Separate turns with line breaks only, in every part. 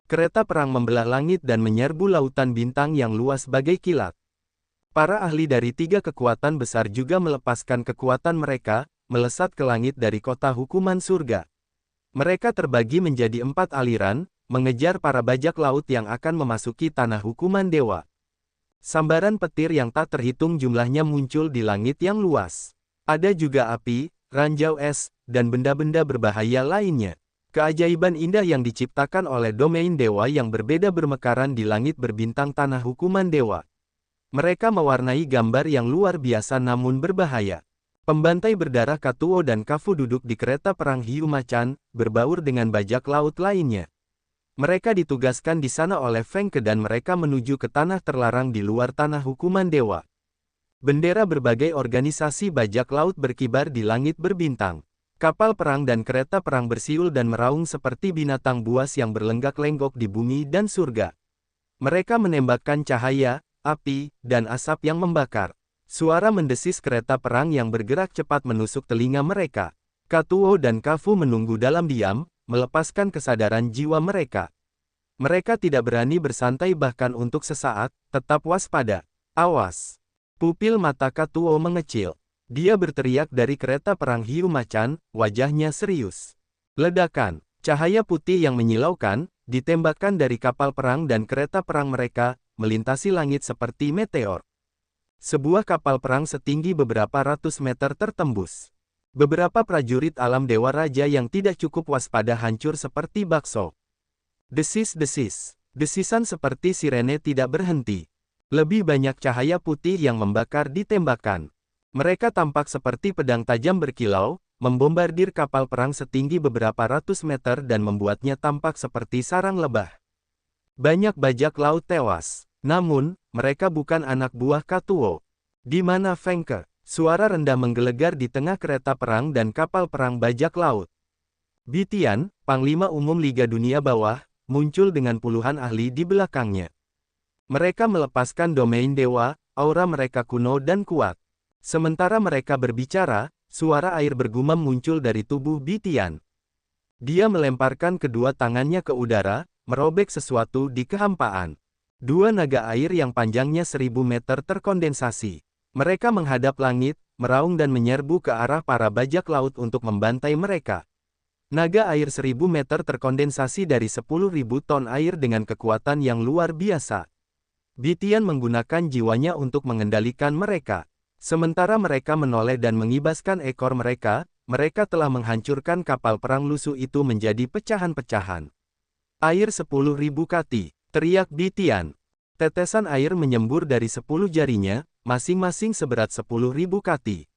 Kereta perang membelah langit dan menyerbu lautan bintang yang luas bagai kilat. Para ahli dari 3 kekuatan besar juga melepaskan kekuatan mereka, melesat ke langit dari kota hukuman surga. Mereka terbagi menjadi 4 aliran, mengejar para bajak laut yang akan memasuki tanah hukuman dewa. Sambaran petir yang tak terhitung jumlahnya muncul di langit yang luas. Ada juga api, ranjau es, dan benda-benda berbahaya lainnya. Keajaiban indah yang diciptakan oleh domain dewa yang berbeda bermekaran di langit berbintang tanah hukuman dewa. Mereka mewarnai gambar yang luar biasa namun berbahaya. Pembantai berdarah Katuo dan Kafu duduk di kereta perang hiu macan, berbaur dengan bajak laut lainnya. Mereka ditugaskan di sana oleh Fengke dan mereka menuju ke tanah terlarang di luar tanah hukuman dewa. Bendera berbagai organisasi bajak laut berkibar di langit berbintang. Kapal perang dan kereta perang bersiul dan meraung seperti binatang buas yang berlenggak-lenggok di bumi dan surga. Mereka menembakkan cahaya, api, dan asap yang membakar. Suara mendesis kereta perang yang bergerak cepat menusuk telinga mereka. Katuo dan Kafu menunggu dalam diam, melepaskan kesadaran jiwa mereka. Mereka tidak berani bersantai bahkan untuk sesaat, tetap waspada. Awas! Pupil mata Katuo mengecil. Dia berteriak dari kereta perang hiu macan, wajahnya serius. Ledakan, cahaya putih yang menyilaukan, ditembakkan dari kapal perang dan kereta perang mereka, melintasi langit seperti meteor. Sebuah kapal perang setinggi beberapa ratus meter tertembus. Beberapa prajurit alam Dewa Raja yang tidak cukup waspada hancur seperti bakso. Desis-desis. Desisan seperti sirene tidak berhenti. Lebih banyak cahaya putih yang membakar ditembakkan. Mereka tampak seperti pedang tajam berkilau, membombardir kapal perang setinggi beberapa ratus meter dan membuatnya tampak seperti sarang lebah. Banyak bajak laut tewas. Namun, mereka bukan anak buah Katuo. Di mana Fengke? Suara rendah menggelegar di tengah kereta perang dan kapal perang bajak laut. Bitian, Panglima Umum Liga Dunia Bawah, muncul dengan puluhan ahli di belakangnya. Mereka melepaskan domain dewa, aura mereka kuno dan kuat. Sementara mereka berbicara, suara air bergumam muncul dari tubuh Bitian. Dia melemparkan kedua tangannya ke udara, merobek sesuatu di kehampaan. 2 naga air yang panjangnya 1000 meter terkondensasi. Mereka menghadap langit, meraung dan menyerbu ke arah para bajak laut untuk membantai mereka. Naga air 1000 meter terkondensasi dari 10.000 ton air dengan kekuatan yang luar biasa. Bitian menggunakan jiwanya untuk mengendalikan mereka. Sementara mereka menoleh dan mengibaskan ekor mereka, mereka telah menghancurkan kapal perang lusuh itu menjadi pecahan-pecahan. Air 10.000 kati, teriak Bitian. Tetesan air menyembur dari 10 jarinya, masing-masing seberat 10.000 kati.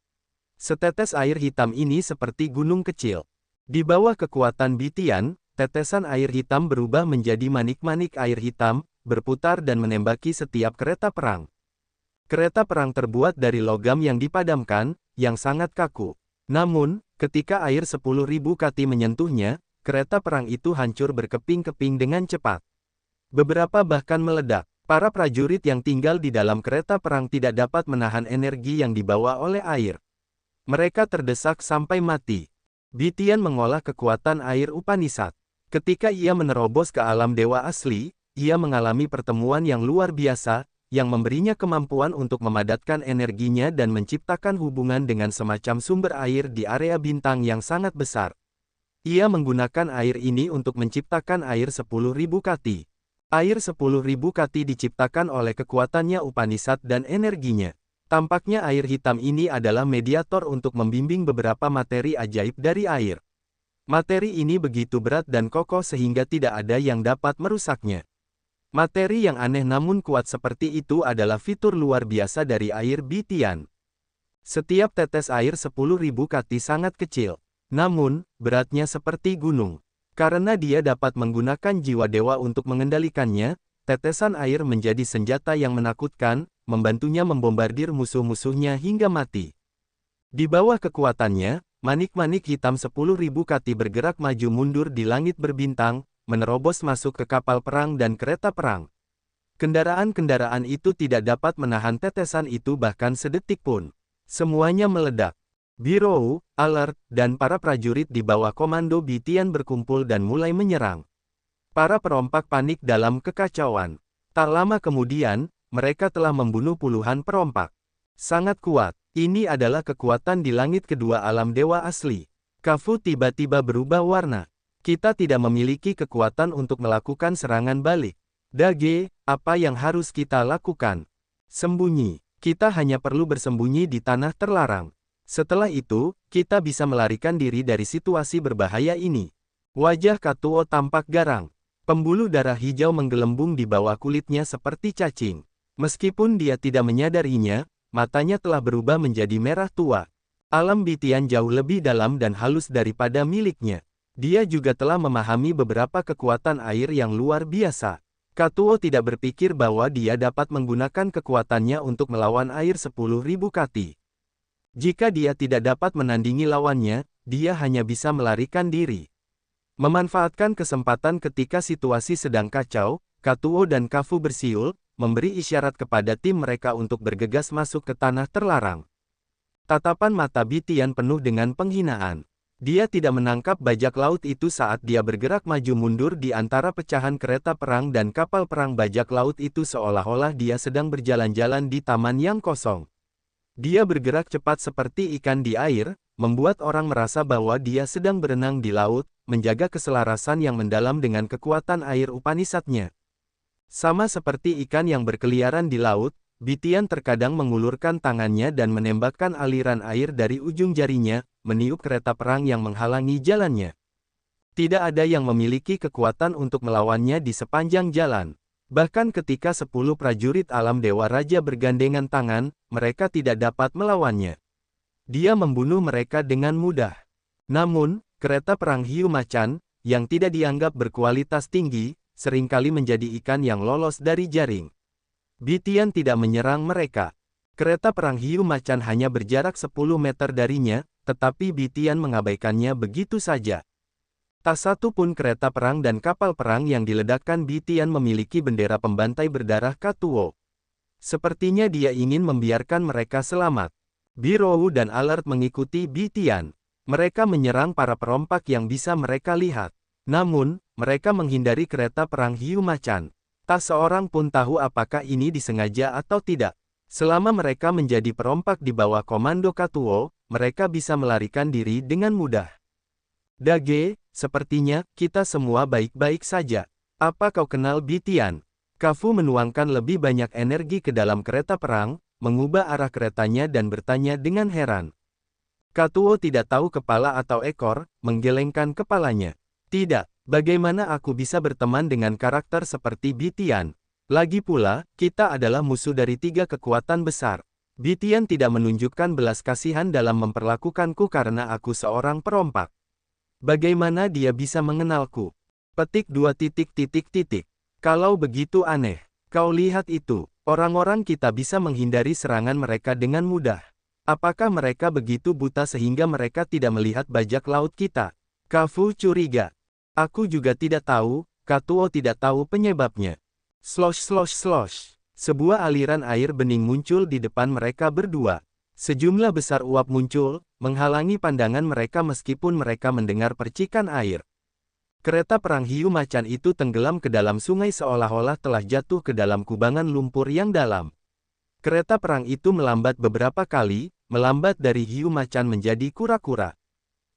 Setetes air hitam ini seperti gunung kecil. Di bawah kekuatan Bitian, tetesan air hitam berubah menjadi manik-manik air hitam, berputar dan menembaki setiap kereta perang. Kereta perang terbuat dari logam yang dipadamkan, yang sangat kaku. Namun, ketika air 10.000 kati menyentuhnya, kereta perang itu hancur berkeping-keping dengan cepat. Beberapa bahkan meledak. Para prajurit yang tinggal di dalam kereta perang tidak dapat menahan energi yang dibawa oleh air. Mereka terdesak sampai mati. Bitian mengolah kekuatan air Upanishad. Ketika ia menerobos ke alam dewa asli, ia mengalami pertemuan yang luar biasa, yang memberinya kemampuan untuk memadatkan energinya dan menciptakan hubungan dengan semacam sumber air di area bintang yang sangat besar. Ia menggunakan air ini untuk menciptakan air 10.000 kati. Air 10.000 kati diciptakan oleh kekuatannya Upanishad dan energinya. Tampaknya air hitam ini adalah mediator untuk membimbing beberapa materi ajaib dari air. Materi ini begitu berat dan kokoh sehingga tidak ada yang dapat merusaknya. Materi yang aneh namun kuat seperti itu adalah fitur luar biasa dari air Bitian. Setiap tetes air 10.000 kati sangat kecil. Namun, beratnya seperti gunung. Karena dia dapat menggunakan jiwa dewa untuk mengendalikannya, tetesan air menjadi senjata yang menakutkan, membantunya membombardir musuh-musuhnya hingga mati. Di bawah kekuatannya, manik-manik hitam 10.000 kati bergerak maju mundur di langit berbintang, menerobos masuk ke kapal perang dan kereta perang. Kendaraan-kendaraan itu tidak dapat menahan tetesan itu bahkan sedetik pun. Semuanya meledak. Birou, Alert, dan para prajurit di bawah komando Bitian berkumpul dan mulai menyerang. Para perompak panik dalam kekacauan. Tak lama kemudian, mereka telah membunuh puluhan perompak. Sangat kuat. Ini adalah kekuatan di langit kedua alam dewa asli. Kafue tiba-tiba berubah warna. Kita tidak memiliki kekuatan untuk melakukan serangan balik. Dage, apa yang harus kita lakukan? Sembunyi. Kita hanya perlu bersembunyi di tanah terlarang. Setelah itu, kita bisa melarikan diri dari situasi berbahaya ini. Wajah Katuo tampak garang. Pembuluh darah hijau menggelembung di bawah kulitnya seperti cacing. Meskipun dia tidak menyadarinya, matanya telah berubah menjadi merah tua. Alam Bitian jauh lebih dalam dan halus daripada miliknya. Dia juga telah memahami beberapa kekuatan air yang luar biasa. Katuo tidak berpikir bahwa dia dapat menggunakan kekuatannya untuk melawan air 10.000 kati. Jika dia tidak dapat menandingi lawannya, dia hanya bisa melarikan diri. Memanfaatkan kesempatan ketika situasi sedang kacau, Katuo dan Kafue bersiul, memberi isyarat kepada tim mereka untuk bergegas masuk ke tanah terlarang. Tatapan mata Bitian penuh dengan penghinaan. Dia tidak menangkap bajak laut itu saat dia bergerak maju mundur di antara pecahan kereta perang dan kapal perang bajak laut itu seolah-olah dia sedang berjalan-jalan di taman yang kosong. Dia bergerak cepat seperti ikan di air, membuat orang merasa bahwa dia sedang berenang di laut, menjaga keselarasan yang mendalam dengan kekuatan air Upanishadnya. Sama seperti ikan yang berkeliaran di laut, Bitian terkadang mengulurkan tangannya dan menembakkan aliran air dari ujung jarinya, meniup kereta perang yang menghalangi jalannya. Tidak ada yang memiliki kekuatan untuk melawannya di sepanjang jalan. Bahkan ketika 10 prajurit alam Dewa Raja bergandengan tangan, mereka tidak dapat melawannya. Dia membunuh mereka dengan mudah. Namun, kereta perang Hiu Macan, yang tidak dianggap berkualitas tinggi, seringkali menjadi ikan yang lolos dari jaring. Bitian tidak menyerang mereka. Kereta perang Hiu Macan hanya berjarak 10 meter darinya, tetapi Bitian mengabaikannya begitu saja. Tak satu pun kereta perang dan kapal perang yang diledakkan Bitian memiliki bendera pembantai berdarah Katuo. Sepertinya dia ingin membiarkan mereka selamat. Birou dan Alert mengikuti Bitian. Mereka menyerang para perompak yang bisa mereka lihat. Namun, mereka menghindari kereta perang Hiu Macan. Tak seorang pun tahu apakah ini disengaja atau tidak. Selama mereka menjadi perompak di bawah komando Katuo, mereka bisa melarikan diri dengan mudah. Dage, sepertinya kita semua baik-baik saja. Apa kau kenal Bitian? Kafue menuangkan lebih banyak energi ke dalam kereta perang, mengubah arah keretanya dan bertanya dengan heran. Katuo tidak tahu kepala atau ekor, menggelengkan kepalanya. Tidak, bagaimana aku bisa berteman dengan karakter seperti Bitian? Lagi pula, kita adalah musuh dari 3 kekuatan besar. Bitian tidak menunjukkan belas kasihan dalam memperlakukanku karena aku seorang perompak. Bagaimana dia bisa mengenalku? Petik 2. Kalau begitu aneh, kau lihat itu, orang-orang kita bisa menghindari serangan mereka dengan mudah. Apakah mereka begitu buta sehingga mereka tidak melihat bajak laut kita? Kafue curiga. Aku juga tidak tahu, Katuo tidak tahu penyebabnya. Slosh slosh slosh. Sebuah aliran air bening muncul di depan mereka berdua. Sejumlah besar uap muncul, menghalangi pandangan mereka meskipun mereka mendengar percikan air. Kereta perang Hiu Macan itu tenggelam ke dalam sungai seolah-olah telah jatuh ke dalam kubangan lumpur yang dalam. Kereta perang itu melambat beberapa kali, melambat dari Hiu Macan menjadi kura-kura.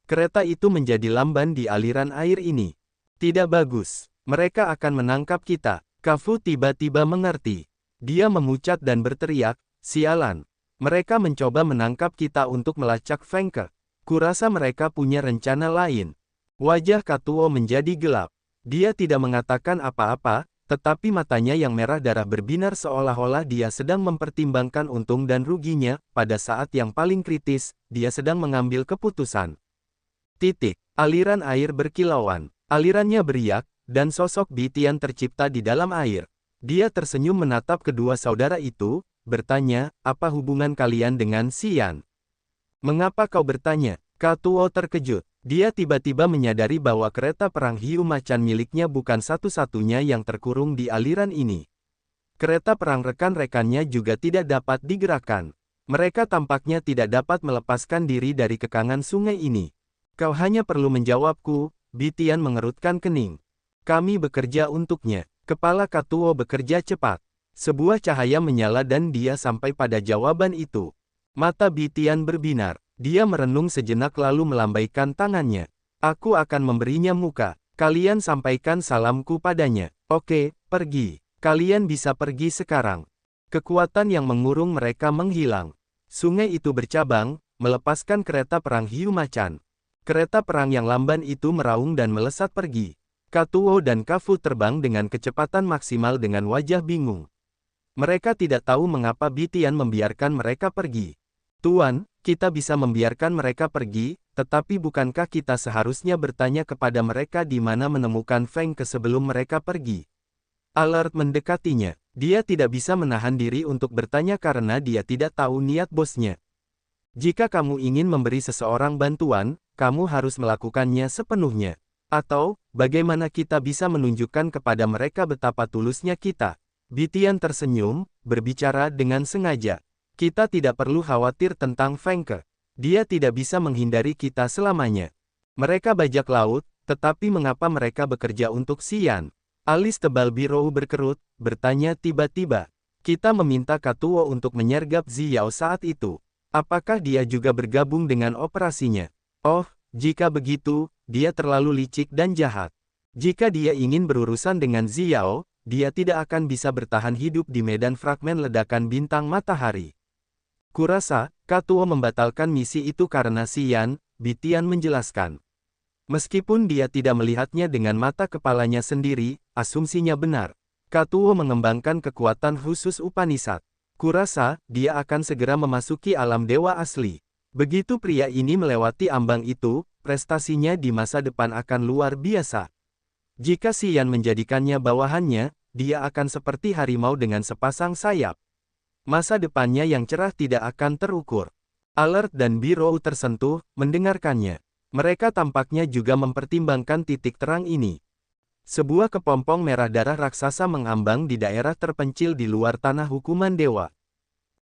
Kereta itu menjadi lamban di aliran air ini. Tidak bagus, mereka akan menangkap kita. Kafue tiba-tiba mengerti. Dia memucat dan berteriak, sialan. Mereka mencoba menangkap kita untuk melacak Fengke. Kurasa mereka punya rencana lain. Wajah Katuo menjadi gelap. Dia tidak mengatakan apa-apa, tetapi matanya yang merah darah berbinar seolah-olah dia sedang mempertimbangkan untung dan ruginya. Pada saat yang paling kritis, dia sedang mengambil keputusan. Aliran air berkilauan. Alirannya beriak, dan sosok Bitian tercipta di dalam air. Dia tersenyum menatap kedua saudara itu, bertanya, apa hubungan kalian dengan Xian? Mengapa kau bertanya? Katuo terkejut. Dia tiba-tiba menyadari bahwa kereta perang Hiu Macan miliknya bukan satu-satunya yang terkurung di aliran ini. Kereta perang rekan-rekannya juga tidak dapat digerakkan. Mereka tampaknya tidak dapat melepaskan diri dari kekangan sungai ini. Kau hanya perlu menjawabku, Bitian mengerutkan kening. Kami bekerja untuknya. Kepala Katuo bekerja cepat. Sebuah cahaya menyala dan dia sampai pada jawaban itu. Mata Bitian berbinar. Dia merenung sejenak lalu melambaikan tangannya. Aku akan memberinya muka. Kalian sampaikan salamku padanya. Oke, pergi. Kalian bisa pergi sekarang. Kekuatan yang mengurung mereka menghilang. Sungai itu bercabang, melepaskan kereta perang hiu macan. Kereta perang yang lamban itu meraung dan melesat pergi. Katuo dan Kafu terbang dengan kecepatan maksimal dengan wajah bingung. Mereka tidak tahu mengapa Bitian membiarkan mereka pergi. Tuan, kita bisa membiarkan mereka pergi, tetapi bukankah kita seharusnya bertanya kepada mereka di mana menemukan Feng Ke sebelum mereka pergi? Alert mendekatinya. Dia tidak bisa menahan diri untuk bertanya karena dia tidak tahu niat bosnya. Jika kamu ingin memberi seseorang bantuan, kamu harus melakukannya sepenuhnya. Atau, bagaimana kita bisa menunjukkan kepada mereka betapa tulusnya kita? Bitian tersenyum, berbicara dengan sengaja. Kita tidak perlu khawatir tentang Feng Ke. Dia tidak bisa menghindari kita selamanya. Mereka bajak laut, tetapi mengapa mereka bekerja untuk Xian? Alis tebal Birou berkerut, bertanya tiba-tiba. Kita meminta Katuo untuk menyergap Ziyao saat itu. Apakah dia juga bergabung dengan operasinya? Oh, jika begitu, dia terlalu licik dan jahat. Jika dia ingin berurusan dengan Ziyao, dia tidak akan bisa bertahan hidup di medan fragmen ledakan bintang matahari. Kurasa, Katuo membatalkan misi itu karena Xian, Bitian menjelaskan. Meskipun dia tidak melihatnya dengan mata kepalanya sendiri, asumsinya benar. Katuo mengembangkan kekuatan khusus Upanishad. Kurasa, dia akan segera memasuki alam dewa asli. Begitu pria ini melewati ambang itu, prestasinya di masa depan akan luar biasa. Jika Xian menjadikannya bawahannya, dia akan seperti harimau dengan sepasang sayap. Masa depannya yang cerah tidak akan terukur. Alert dan Birou tersentuh, mendengarkannya. Mereka tampaknya juga mempertimbangkan titik terang ini. Sebuah kepompong merah darah raksasa mengambang di daerah terpencil di luar tanah hukuman dewa.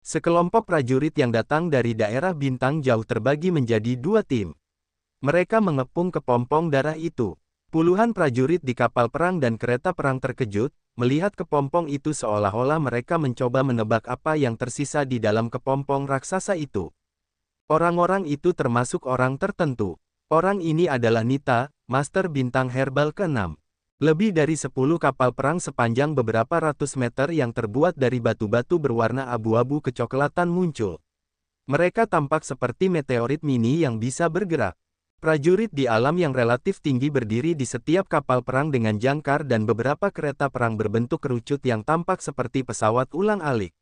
Sekelompok prajurit yang datang dari daerah bintang jauh terbagi menjadi dua tim. Mereka mengepung kepompong darah itu. Puluhan prajurit di kapal perang dan kereta perang terkejut, melihat kepompong itu seolah-olah mereka mencoba menebak apa yang tersisa di dalam kepompong raksasa itu. Orang-orang itu termasuk orang tertentu. Orang ini adalah Nita, Master Bintang Herbal ke-6. Lebih dari 10 kapal perang sepanjang beberapa ratus meter yang terbuat dari batu-batu berwarna abu-abu kecoklatan muncul. Mereka tampak seperti meteorit mini yang bisa bergerak. Prajurit di alam yang relatif tinggi berdiri di setiap kapal perang dengan jangkar dan beberapa kereta perang berbentuk kerucut yang tampak seperti pesawat ulang-alik.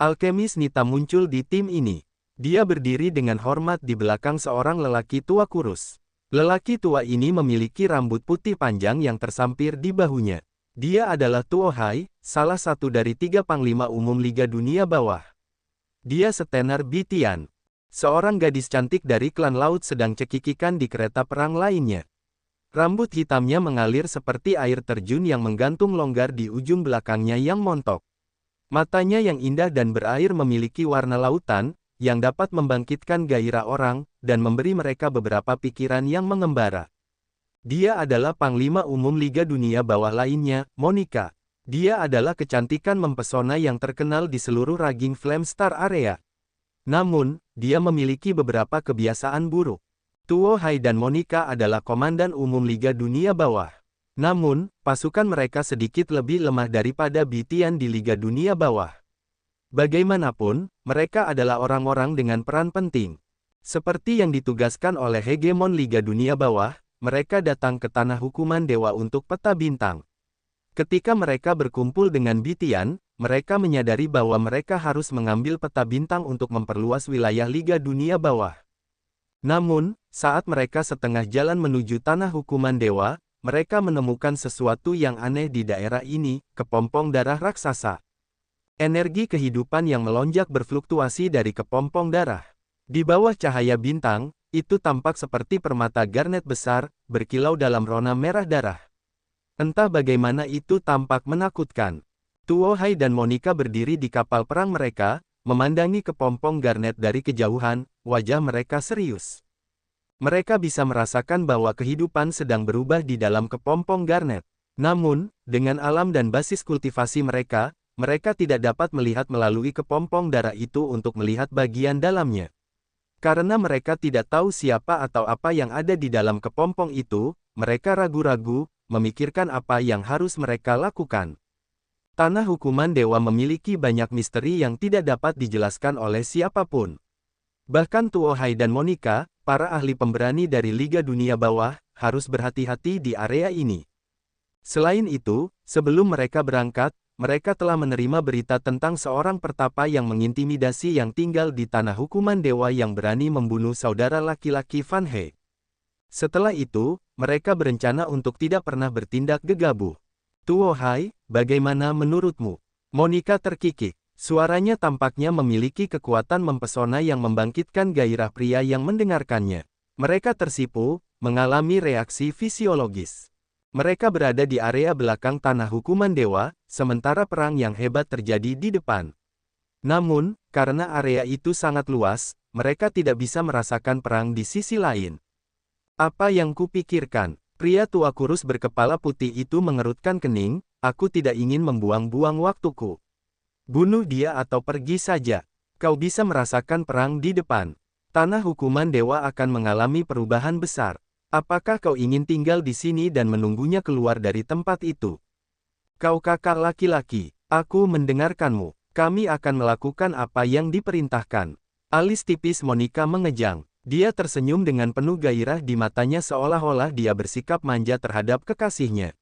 Alkemis Nita muncul di tim ini. Dia berdiri dengan hormat di belakang seorang lelaki tua kurus. Lelaki tua ini memiliki rambut putih panjang yang tersampir di bahunya. Dia adalah Tuo Hai, salah satu dari 3 panglima umum Liga Dunia Bawah. Dia setenar Bitian. Seorang gadis cantik dari klan laut sedang cekikikan di kereta perang lainnya. Rambut hitamnya mengalir seperti air terjun yang menggantung longgar di ujung belakangnya yang montok. Matanya yang indah dan berair memiliki warna lautan, yang dapat membangkitkan gairah orang, dan memberi mereka beberapa pikiran yang mengembara. Dia adalah Panglima Umum Liga Dunia Bawah lainnya, Monica. Dia adalah kecantikan mempesona yang terkenal di seluruh Raging Flame Star area. Namun, dia memiliki beberapa kebiasaan buruk. Tuo Hai dan Monica adalah Komandan Umum Liga Dunia Bawah. Namun, pasukan mereka sedikit lebih lemah daripada Bitian di Liga Dunia Bawah. Bagaimanapun, mereka adalah orang-orang dengan peran penting. Seperti yang ditugaskan oleh hegemon Liga Dunia Bawah, mereka datang ke tanah hukuman dewa untuk peta bintang. Ketika mereka berkumpul dengan Bitian, mereka menyadari bahwa mereka harus mengambil peta bintang untuk memperluas wilayah Liga Dunia Bawah. Namun, saat mereka setengah jalan menuju tanah hukuman dewa, mereka menemukan sesuatu yang aneh di daerah ini, kepompong darah raksasa. Energi kehidupan yang melonjak berfluktuasi dari kepompong darah. Di bawah cahaya bintang, itu tampak seperti permata garnet besar, berkilau dalam rona merah darah. Entah bagaimana itu tampak menakutkan. Tuo Hai dan Monica berdiri di kapal perang mereka, memandangi kepompong garnet dari kejauhan, wajah mereka serius. Mereka bisa merasakan bahwa kehidupan sedang berubah di dalam kepompong garnet. Namun, dengan alam dan basis kultivasi mereka, mereka tidak dapat melihat melalui kepompong darah itu untuk melihat bagian dalamnya. Karena mereka tidak tahu siapa atau apa yang ada di dalam kepompong itu, mereka ragu-ragu, memikirkan apa yang harus mereka lakukan. Tanah hukuman dewa memiliki banyak misteri yang tidak dapat dijelaskan oleh siapapun. Bahkan Tuo Hai dan Monica, para ahli pemberani dari Liga Dunia Bawah, harus berhati-hati di area ini. Selain itu, sebelum mereka berangkat, mereka telah menerima berita tentang seorang pertapa yang mengintimidasi yang tinggal di tanah hukuman dewa yang berani membunuh saudara laki-laki Van He. Setelah itu, mereka berencana untuk tidak pernah bertindak gegabah. Tuo Hai, bagaimana menurutmu? Monica terkikik. Suaranya tampaknya memiliki kekuatan mempesona yang membangkitkan gairah pria yang mendengarkannya. Mereka tersipu, mengalami reaksi fisiologis. Mereka berada di area belakang tanah hukuman dewa, sementara perang yang hebat terjadi di depan. Namun, karena area itu sangat luas, mereka tidak bisa merasakan perang di sisi lain. Apa yang kupikirkan? Pria tua kurus berkepala putih itu mengerutkan kening, aku tidak ingin membuang-buang waktuku. Bunuh dia atau pergi saja. Kau bisa merasakan perang di depan. Tanah hukuman dewa akan mengalami perubahan besar. Apakah kau ingin tinggal di sini dan menunggunya keluar dari tempat itu? Kau kakak laki-laki, aku mendengarkanmu. Kami akan melakukan apa yang diperintahkan. Alis tipis Monica mengejang. Dia tersenyum dengan penuh gairah di matanya seolah-olah dia bersikap manja terhadap kekasihnya.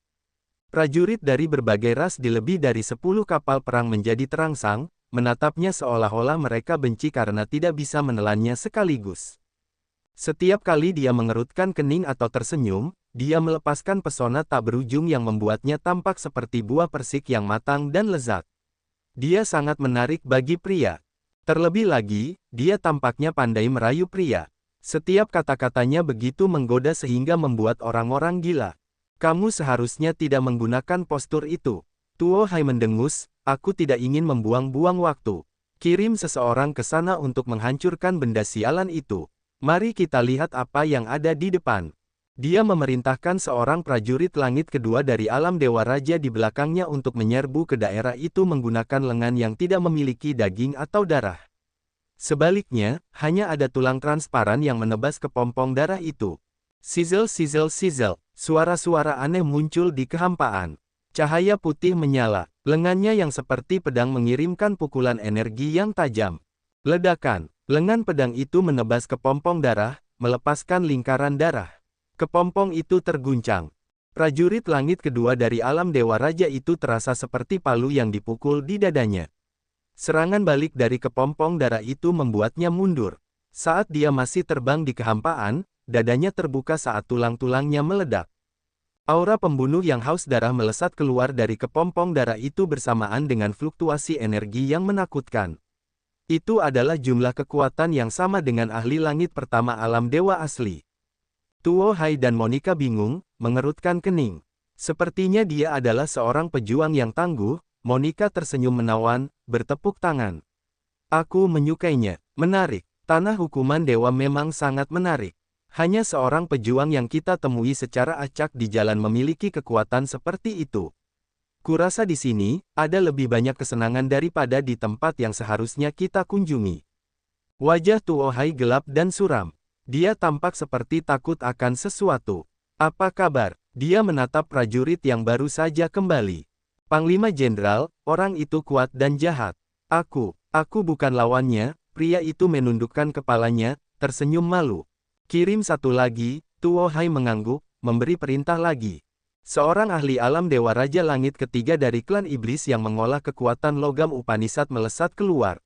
Prajurit dari berbagai ras di lebih dari 10 kapal perang menjadi terangsang, menatapnya seolah-olah mereka benci karena tidak bisa menelannya sekaligus. Setiap kali dia mengerutkan kening atau tersenyum, dia melepaskan pesona tak berujung yang membuatnya tampak seperti buah persik yang matang dan lezat. Dia sangat menarik bagi pria. Terlebih lagi, dia tampaknya pandai merayu pria. Setiap kata-katanya begitu menggoda sehingga membuat orang-orang gila. Kamu seharusnya tidak menggunakan postur itu. Tuo Hai mendengus, aku tidak ingin membuang-buang waktu. Kirim seseorang ke sana untuk menghancurkan benda sialan itu. Mari kita lihat apa yang ada di depan. Dia memerintahkan seorang prajurit langit kedua dari alam Dewa Raja di belakangnya untuk menyerbu ke daerah itu menggunakan lengan yang tidak memiliki daging atau darah. Sebaliknya, hanya ada tulang transparan yang menebas kepompong darah itu. Sizzle sizzle sizzle, suara-suara aneh muncul di kehampaan. Cahaya putih menyala, lengannya yang seperti pedang mengirimkan pukulan energi yang tajam. Ledakan, lengan pedang itu menebas kepompong darah, melepaskan lingkaran darah. Kepompong itu terguncang. Prajurit langit kedua dari alam Dewa Raja itu terasa seperti palu yang dipukul di dadanya. Serangan balik dari kepompong darah itu membuatnya mundur. Saat dia masih terbang di kehampaan, dadanya terbuka saat tulang-tulangnya meledak. Aura pembunuh yang haus darah melesat keluar dari kepompong darah itu bersamaan dengan fluktuasi energi yang menakutkan. Itu adalah jumlah kekuatan yang sama dengan ahli langit pertama alam dewa asli. Tuo Hai dan Monica bingung, mengerutkan kening. Sepertinya dia adalah seorang pejuang yang tangguh. Monica tersenyum menawan, bertepuk tangan. Aku menyukainya, menarik. Tanah hukuman dewa memang sangat menarik. Hanya seorang pejuang yang kita temui secara acak di jalan memiliki kekuatan seperti itu. Kurasa di sini, ada lebih banyak kesenangan daripada di tempat yang seharusnya kita kunjungi. Wajah Tuo Hai gelap dan suram. Dia tampak seperti takut akan sesuatu. Apa kabar? Dia menatap prajurit yang baru saja kembali. Panglima Jenderal, orang itu kuat dan jahat. Aku bukan lawannya. Pria itu menundukkan kepalanya, tersenyum malu. Kirim satu lagi, Tuo Hai mengangguk, memberi perintah lagi. Seorang ahli alam Dewa Raja Langit ketiga dari klan iblis yang mengolah kekuatan logam Upanishad melesat keluar.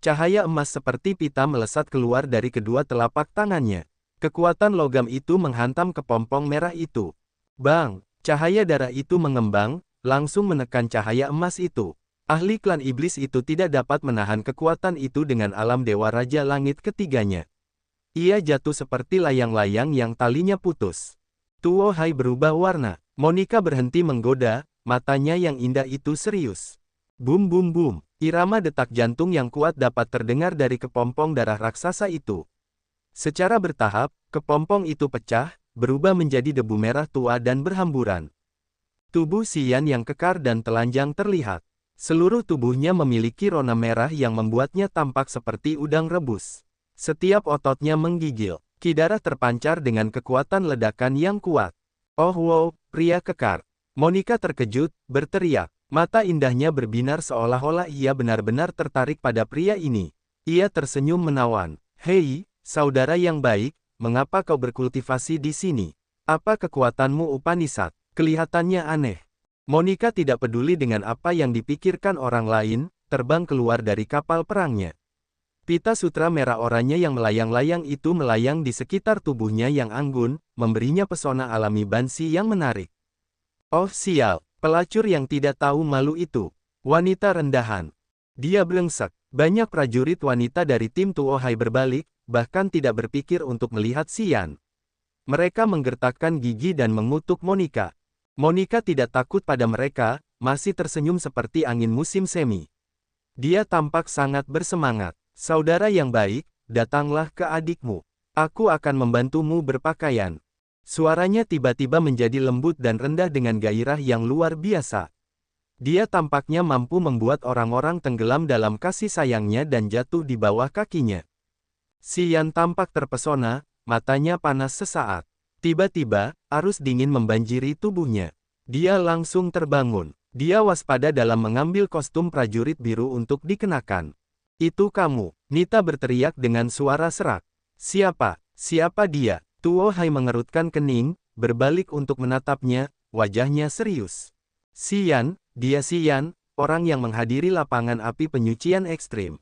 Cahaya emas seperti pita melesat keluar dari kedua telapak tangannya. Kekuatan logam itu menghantam kepompong merah itu. Bang! Cahaya darah itu mengembang, langsung menekan cahaya emas itu. Ahli klan iblis itu tidak dapat menahan kekuatan itu dengan alam Dewa Raja Langit ketiganya. Ia jatuh seperti layang-layang yang talinya putus. Tuo Hai berubah warna. Monica berhenti menggoda, matanya yang indah itu serius. Bum bum bum, irama detak jantung yang kuat dapat terdengar dari kepompong darah raksasa itu. Secara bertahap, kepompong itu pecah, berubah menjadi debu merah tua dan berhamburan. Tubuh Xian yang kekar dan telanjang terlihat. Seluruh tubuhnya memiliki rona merah yang membuatnya tampak seperti udang rebus. Setiap ototnya menggigil. Ki darah terpancar dengan kekuatan ledakan yang kuat. Oh wow, pria kekar. Monica terkejut, berteriak. Mata indahnya berbinar seolah-olah ia benar-benar tertarik pada pria ini. Ia tersenyum menawan. Hei, saudara yang baik, mengapa kau berkultivasi di sini? Apa kekuatanmu Upanishad? Kelihatannya aneh. Monica tidak peduli dengan apa yang dipikirkan orang lain, terbang keluar dari kapal perangnya. Pita sutra merah oranye yang melayang-layang itu melayang di sekitar tubuhnya yang anggun, memberinya pesona alami Banshee yang menarik. Oh sial, pelacur yang tidak tahu malu itu. Wanita rendahan. Dia blengsek. Banyak prajurit wanita dari tim Tuo Hai berbalik, bahkan tidak berpikir untuk melihat Xian. Mereka menggertakkan gigi dan mengutuk Monica. Monica tidak takut pada mereka, masih tersenyum seperti angin musim semi. Dia tampak sangat bersemangat. Saudara yang baik, datanglah ke adikmu. Aku akan membantumu berpakaian. Suaranya tiba-tiba menjadi lembut dan rendah dengan gairah yang luar biasa. Dia tampaknya mampu membuat orang-orang tenggelam dalam kasih sayangnya dan jatuh di bawah kakinya. Xian tampak terpesona, matanya panas sesaat. Tiba-tiba, arus dingin membanjiri tubuhnya. Dia langsung terbangun. Dia waspada dalam mengambil kostum prajurit biru untuk dikenakan. Itu kamu, Nita berteriak dengan suara serak. Siapa? Siapa dia? Tuo Hai mengerutkan kening, berbalik untuk menatapnya, wajahnya serius. Xian, dia Xian, orang yang menghadiri lapangan api penyucian ekstrim.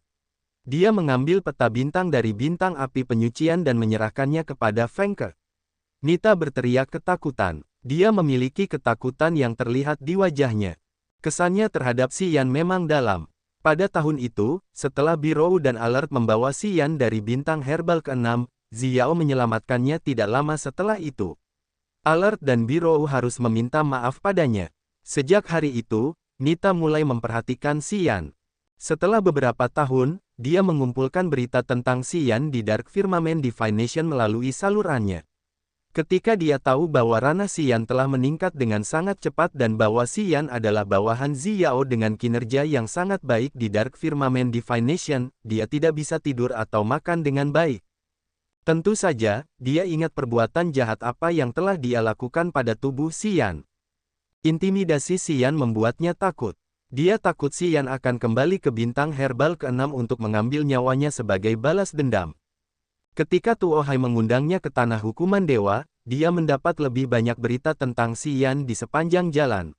Dia mengambil peta bintang dari bintang api penyucian dan menyerahkannya kepada Feng Ke. Nita berteriak ketakutan. Dia memiliki ketakutan yang terlihat di wajahnya. Kesannya terhadap Xian memang dalam. Pada tahun itu, setelah Birou dan Alert membawa Xian dari bintang herbal ke-6, Xiao menyelamatkannya tidak lama setelah itu. Alert dan Birou harus meminta maaf padanya. Sejak hari itu, Nita mulai memperhatikan Xian. Setelah beberapa tahun, dia mengumpulkan berita tentang Xian di Dark Firmament Divination melalui salurannya. Ketika dia tahu bahwa ranah Xian telah meningkat dengan sangat cepat dan bahwa Xian adalah bawahan Xiao dengan kinerja yang sangat baik di Dark Firmament Divination, dia tidak bisa tidur atau makan dengan baik. Tentu saja, dia ingat perbuatan jahat apa yang telah dia lakukan pada tubuh Xian. Intimidasi Xian membuatnya takut. Dia takut Xian akan kembali ke bintang herbal ke-6 untuk mengambil nyawanya sebagai balas dendam. Ketika Tuo Hai mengundangnya ke tanah hukuman dewa, dia mendapat lebih banyak berita tentang Xian di sepanjang jalan.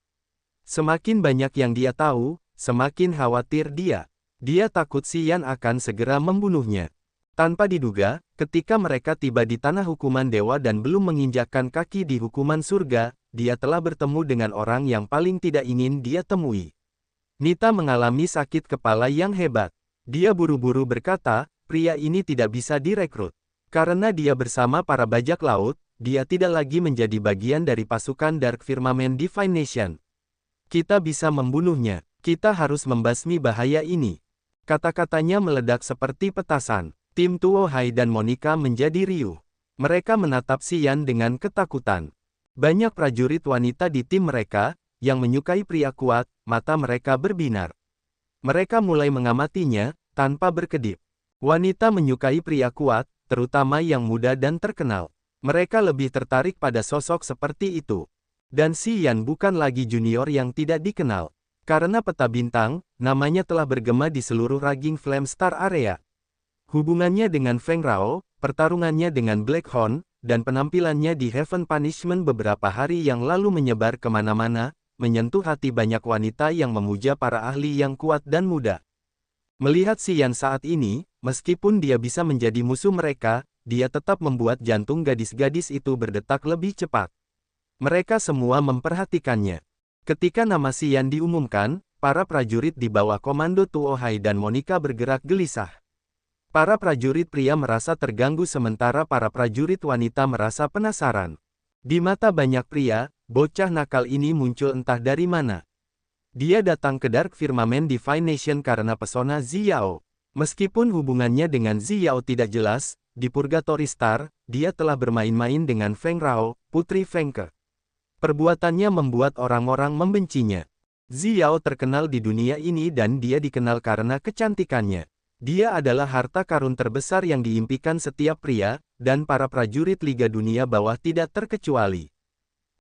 Semakin banyak yang dia tahu, semakin khawatir dia. Dia takut Xian akan segera membunuhnya. Tanpa diduga, ketika mereka tiba di tanah hukuman dewa dan belum menginjakkan kaki di hukuman surga, dia telah bertemu dengan orang yang paling tidak ingin dia temui. Nita mengalami sakit kepala yang hebat. Dia buru-buru berkata, pria ini tidak bisa direkrut. Karena dia bersama para bajak laut, dia tidak lagi menjadi bagian dari pasukan Dark Firmament Divination. Kita bisa membunuhnya. Kita harus membasmi bahaya ini. Kata-katanya meledak seperti petasan. Tim Tuo Hai dan Monica menjadi riuh. Mereka menatap Xian dengan ketakutan. Banyak prajurit wanita di tim mereka, yang menyukai pria kuat, mata mereka berbinar. Mereka mulai mengamatinya, tanpa berkedip. Wanita menyukai pria kuat, terutama yang muda dan terkenal. Mereka lebih tertarik pada sosok seperti itu. Dan Xian bukan lagi junior yang tidak dikenal. Karena peta bintang, namanya telah bergema di seluruh Raging Flame Star area. Hubungannya dengan Feng Rao, pertarungannya dengan Blackhorn, dan penampilannya di Heaven Punishment beberapa hari yang lalu menyebar kemana-mana, menyentuh hati banyak wanita yang memuja para ahli yang kuat dan muda. Melihat Xian saat ini, meskipun dia bisa menjadi musuh mereka, dia tetap membuat jantung gadis-gadis itu berdetak lebih cepat. Mereka semua memperhatikannya. Ketika nama Xian diumumkan, para prajurit di bawah komando Tuo Hai dan Monica bergerak gelisah. Para prajurit pria merasa terganggu sementara para prajurit wanita merasa penasaran. Di mata banyak pria, bocah nakal ini muncul entah dari mana. Dia datang ke Dark Firmament Divination karena pesona Xiao. Meskipun hubungannya dengan Xiao tidak jelas, di Purgatory Star, dia telah bermain-main dengan Feng Rao, putri Feng Ke. Perbuatannya membuat orang-orang membencinya. Xiao terkenal di dunia ini dan dia dikenal karena kecantikannya. Dia adalah harta karun terbesar yang diimpikan setiap pria, dan para prajurit Liga Dunia Bawah tidak terkecuali.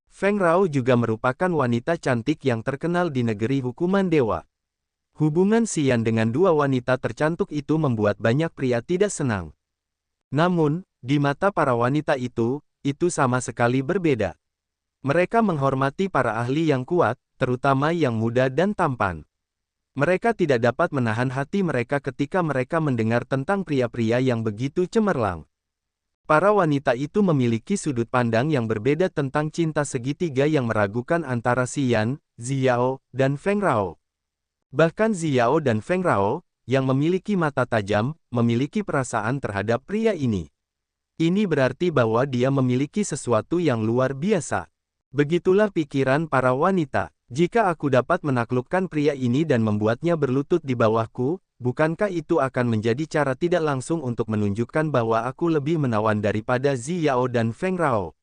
Feng Rao juga merupakan wanita cantik yang terkenal di negeri hukuman dewa. Hubungan Xian dengan dua wanita tercantik itu membuat banyak pria tidak senang. Namun, di mata para wanita itu sama sekali berbeda. Mereka menghormati para ahli yang kuat, terutama yang muda dan tampan. Mereka tidak dapat menahan hati mereka ketika mereka mendengar tentang pria-pria yang begitu cemerlang. Para wanita itu memiliki sudut pandang yang berbeda tentang cinta segitiga yang meragukan antara Xian, Xiao, dan Feng Rao. Bahkan Xiao dan Feng Rao, yang memiliki mata tajam, memiliki perasaan terhadap pria ini. Ini berarti bahwa dia memiliki sesuatu yang luar biasa. Begitulah pikiran para wanita. Jika aku dapat menaklukkan pria ini dan membuatnya berlutut di bawahku, bukankah itu akan menjadi cara tidak langsung untuk menunjukkan bahwa aku lebih menawan daripada Xiao dan Feng Rao?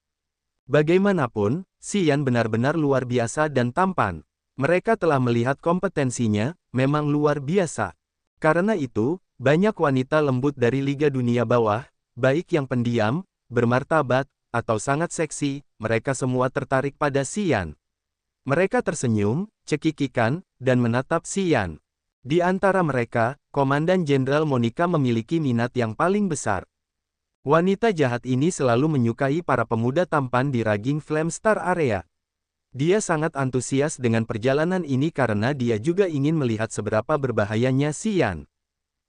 Bagaimanapun, Xian benar-benar luar biasa dan tampan. Mereka telah melihat kompetensinya, memang luar biasa. Karena itu, banyak wanita lembut dari Liga Dunia Bawah, baik yang pendiam, bermartabat, atau sangat seksi, mereka semua tertarik pada Xian. Mereka tersenyum, cekikikan, dan menatap Xian. Di antara mereka, Komandan Jenderal Monica memiliki minat yang paling besar. Wanita jahat ini selalu menyukai para pemuda tampan di Raging Flame Star Area. Dia sangat antusias dengan perjalanan ini karena dia juga ingin melihat seberapa berbahayanya Xian.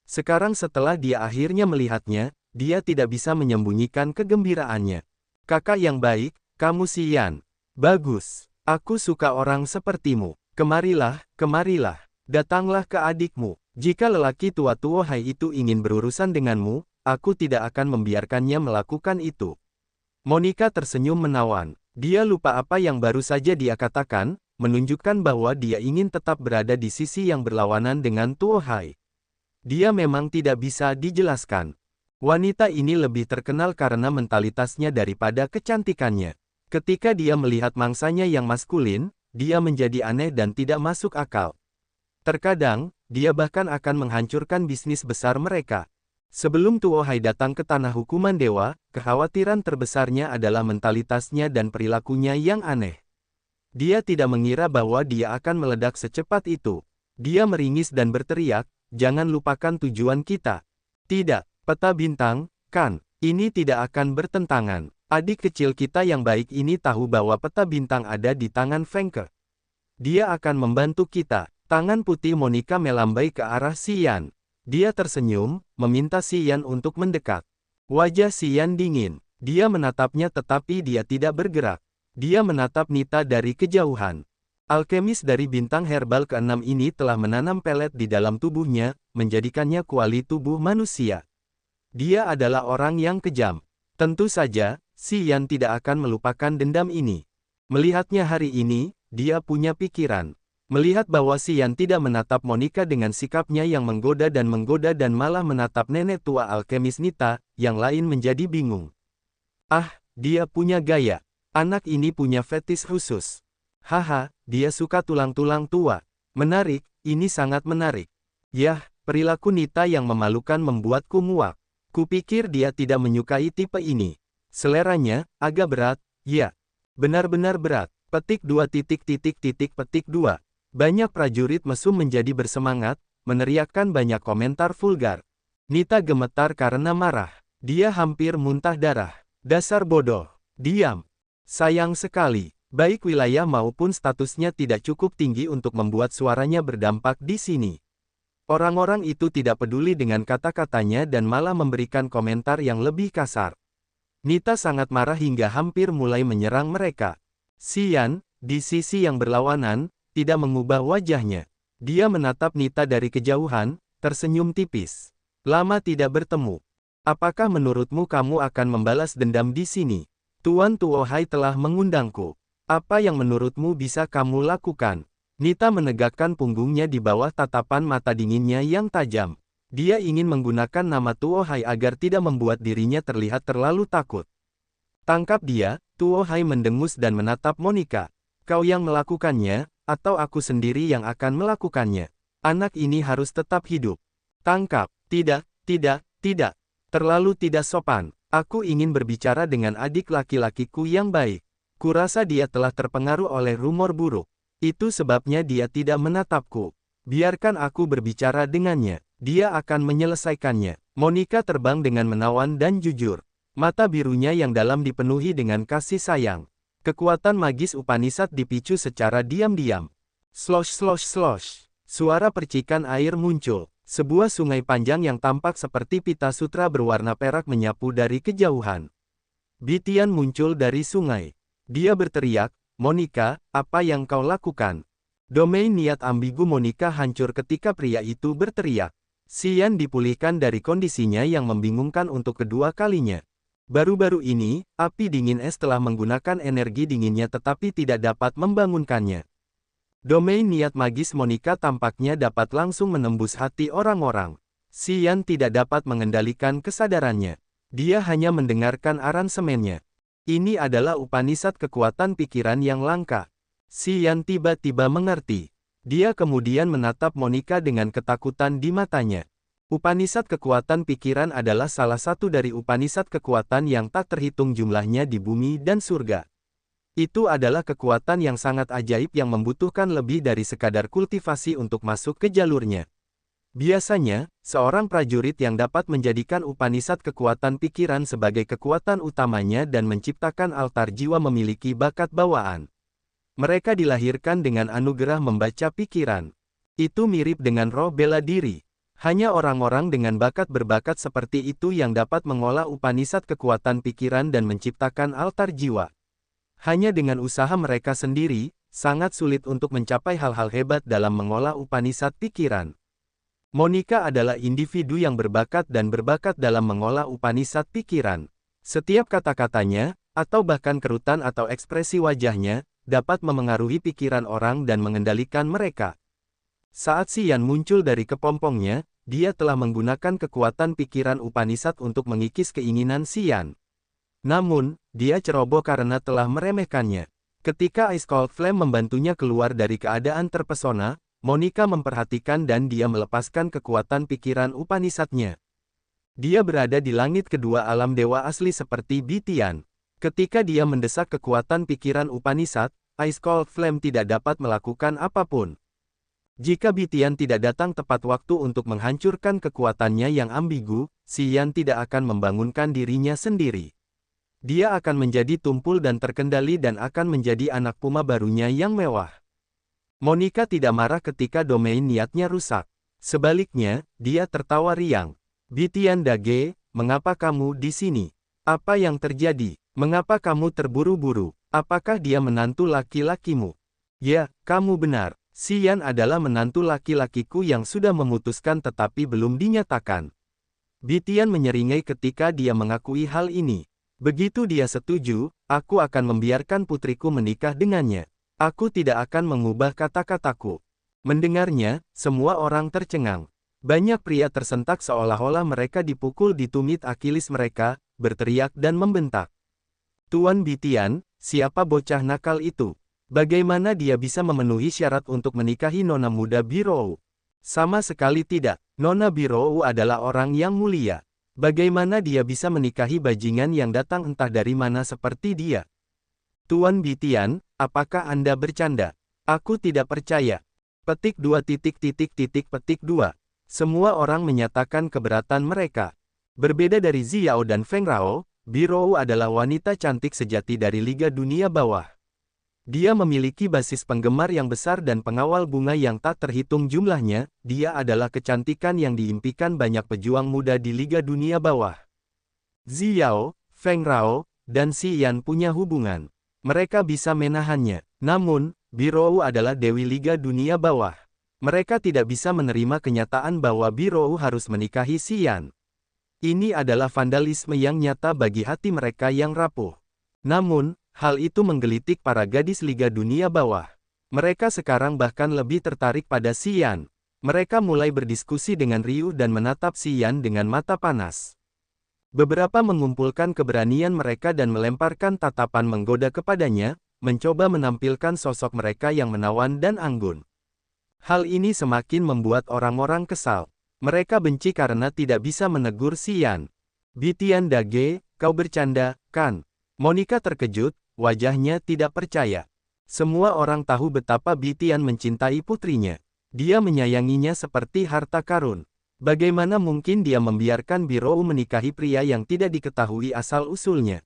Sekarang setelah dia akhirnya melihatnya, dia tidak bisa menyembunyikan kegembiraannya. Kakak yang baik, kamu Xian. Bagus. Aku suka orang sepertimu. Kemarilah, kemarilah. Datanglah ke adikmu. Jika lelaki tua Tuo Hai itu ingin berurusan denganmu, aku tidak akan membiarkannya melakukan itu. Monica tersenyum menawan. Dia lupa apa yang baru saja dia katakan, menunjukkan bahwa dia ingin tetap berada di sisi yang berlawanan dengan Tuo Hai. Dia memang tidak bisa dijelaskan. Wanita ini lebih terkenal karena mentalitasnya daripada kecantikannya. Ketika dia melihat mangsanya yang maskulin, dia menjadi aneh dan tidak masuk akal. Terkadang, dia bahkan akan menghancurkan bisnis besar mereka. Sebelum Tuo Hai datang ke tanah hukuman dewa, kekhawatiran terbesarnya adalah mentalitasnya dan perilakunya yang aneh. Dia tidak mengira bahwa dia akan meledak secepat itu. Dia meringis dan berteriak, "Jangan lupakan tujuan kita." Tidak. Peta bintang, kan? Ini tidak akan bertentangan. Adik kecil kita yang baik ini tahu bahwa peta bintang ada di tangan Fengke. Dia akan membantu kita. Tangan putih Monica melambai ke arah Xian. Dia tersenyum, meminta Xian untuk mendekat. Wajah Xian dingin. Dia menatapnya tetapi dia tidak bergerak. Dia menatap Nita dari kejauhan. Alkemis dari bintang herbal ke-6 ini telah menanam pelet di dalam tubuhnya, menjadikannya kuali tubuh manusia. Dia adalah orang yang kejam. Tentu saja, Xian tidak akan melupakan dendam ini. Melihatnya hari ini, dia punya pikiran. Melihat bahwa Xian tidak menatap Monica dengan sikapnya yang menggoda dan malah menatap nenek tua alkemis Nita, yang lain menjadi bingung. Ah, dia punya gaya. Anak ini punya fetis khusus. Haha, dia suka tulang-tulang tua. Menarik, ini sangat menarik. Yah, perilaku Nita yang memalukan membuatku muak. Kupikir dia tidak menyukai tipe ini. Seleranya, agak berat, ya. Benar-benar berat. Petik 2 petik 2. Banyak prajurit mesum menjadi bersemangat, meneriakkan banyak komentar vulgar. Nita gemetar karena marah. Dia hampir muntah darah. Dasar bodoh. Diam. Sayang sekali. Baik wilayah maupun statusnya tidak cukup tinggi untuk membuat suaranya berdampak di sini. Orang-orang itu tidak peduli dengan kata-katanya dan malah memberikan komentar yang lebih kasar. Nita sangat marah hingga hampir mulai menyerang mereka. Xian, di sisi yang berlawanan, tidak mengubah wajahnya. Dia menatap Nita dari kejauhan, tersenyum tipis. Lama tidak bertemu. Apakah menurutmu kamu akan membalas dendam di sini? Tuan Tuo Hai telah mengundangku. Apa yang menurutmu bisa kamu lakukan? Nita menegakkan punggungnya di bawah tatapan mata dinginnya yang tajam. Dia ingin menggunakan nama Tuo Hai agar tidak membuat dirinya terlihat terlalu takut. Tangkap dia, Tuo Hai mendengus dan menatap Monica. Kau yang melakukannya, atau aku sendiri yang akan melakukannya? Anak ini harus tetap hidup. Tangkap. Tidak, tidak, tidak. Terlalu tidak sopan. Aku ingin berbicara dengan adik laki-lakiku yang baik. Kurasa dia telah terpengaruh oleh rumor buruk. Itu sebabnya dia tidak menatapku. Biarkan aku berbicara dengannya. Dia akan menyelesaikannya. Monica terbang dengan menawan dan jujur. Mata birunya yang dalam dipenuhi dengan kasih sayang. Kekuatan magis Upanishad dipicu secara diam-diam. Slosh slosh slosh. Suara percikan air muncul. Sebuah sungai panjang yang tampak seperti pita sutra berwarna perak menyapu dari kejauhan. Bitian muncul dari sungai. Dia berteriak, "Monica, apa yang kau lakukan?" Domain niat ambigu Monica hancur ketika pria itu berteriak. Xian dipulihkan dari kondisinya yang membingungkan untuk kedua kalinya. Baru-baru ini, api dingin es telah menggunakan energi dinginnya tetapi tidak dapat membangunkannya. Domain niat magis Monica tampaknya dapat langsung menembus hati orang-orang. Xian tidak dapat mengendalikan kesadarannya. Dia hanya mendengarkan aransemennya. Ini adalah Upanishad kekuatan pikiran yang langka. Xian tiba-tiba mengerti. Dia kemudian menatap Monica dengan ketakutan di matanya. Upanishad kekuatan pikiran adalah salah satu dari Upanishad kekuatan yang tak terhitung jumlahnya di bumi dan surga. Itu adalah kekuatan yang sangat ajaib yang membutuhkan lebih dari sekadar kultivasi untuk masuk ke jalurnya. Biasanya, seorang prajurit yang dapat menjadikan Upanishad kekuatan pikiran sebagai kekuatan utamanya dan menciptakan altar jiwa memiliki bakat bawaan. Mereka dilahirkan dengan anugerah membaca pikiran. Itu mirip dengan roh bela diri. Hanya orang-orang dengan bakat berbakat seperti itu yang dapat mengolah Upanishad kekuatan pikiran dan menciptakan altar jiwa. Hanya dengan usaha mereka sendiri, sangat sulit untuk mencapai hal-hal hebat dalam mengolah Upanishad pikiran. Monica adalah individu yang berbakat dan berbakat dalam mengolah Upanishad pikiran. Setiap kata-katanya, atau bahkan kerutan atau ekspresi wajahnya, dapat memengaruhi pikiran orang dan mengendalikan mereka. Saat Xian muncul dari kepompongnya, dia telah menggunakan kekuatan pikiran Upanishad untuk mengikis keinginan Xian. Namun, dia ceroboh karena telah meremehkannya. Ketika Ice Cold Flame membantunya keluar dari keadaan terpesona, Monica memperhatikan dan dia melepaskan kekuatan pikiran Upanishad-nya. Dia berada di langit kedua alam dewa asli seperti Bitian. Ketika dia mendesak kekuatan pikiran Upanishad, Ice Cold Flame tidak dapat melakukan apapun. Jika Bitian tidak datang tepat waktu untuk menghancurkan kekuatannya yang ambigu, Xian tidak akan membangunkan dirinya sendiri. Dia akan menjadi tumpul dan terkendali dan akan menjadi anak puma barunya yang mewah. Monica tidak marah ketika domain niatnya rusak. Sebaliknya, dia tertawa riang. Bitian Dage, mengapa kamu di sini? Apa yang terjadi? Mengapa kamu terburu-buru? Apakah dia menantu laki-lakimu? Ya, kamu benar. Xian adalah menantu laki-lakiku yang sudah memutuskan tetapi belum dinyatakan. Bitian menyeringai ketika dia mengakui hal ini. Begitu dia setuju, aku akan membiarkan putriku menikah dengannya. Aku tidak akan mengubah kata-kataku. Mendengarnya, semua orang tercengang. Banyak pria tersentak seolah-olah mereka dipukul di tumit Akilis mereka, berteriak dan membentak. Tuan Bitian, siapa bocah nakal itu? Bagaimana dia bisa memenuhi syarat untuk menikahi Nona muda Birou? Sama sekali tidak. Nona Birou adalah orang yang mulia. Bagaimana dia bisa menikahi bajingan yang datang entah dari mana seperti dia? Tuan Bitian, apakah Anda bercanda? Aku tidak percaya. Petik 2. Semua orang menyatakan keberatan mereka. Berbeda dari Xiao dan Feng Rao, Birou adalah wanita cantik sejati dari Liga Dunia Bawah. Dia memiliki basis penggemar yang besar dan pengawal bunga yang tak terhitung jumlahnya. Dia adalah kecantikan yang diimpikan banyak pejuang muda di Liga Dunia Bawah. Xiao, Feng Rao, dan Xian punya hubungan. Mereka bisa menahannya. Namun, Birou adalah Dewi Liga Dunia Bawah. Mereka tidak bisa menerima kenyataan bahwa Birou harus menikahi Xian. Ini adalah vandalisme yang nyata bagi hati mereka yang rapuh. Namun, hal itu menggelitik para gadis Liga Dunia Bawah. Mereka sekarang bahkan lebih tertarik pada Xian. Mereka mulai berdiskusi dengan riuh dan menatap Xian dengan mata panas. Beberapa mengumpulkan keberanian mereka dan melemparkan tatapan menggoda kepadanya, mencoba menampilkan sosok mereka yang menawan dan anggun. Hal ini semakin membuat orang-orang kesal. Mereka benci karena tidak bisa menegur si Yan. "Bitian Dage, kau bercanda, kan?" Monica terkejut, wajahnya tidak percaya. Semua orang tahu betapa Bitian mencintai putrinya. Dia menyayanginya seperti harta karun. Bagaimana mungkin dia membiarkan Birou menikahi pria yang tidak diketahui asal-usulnya?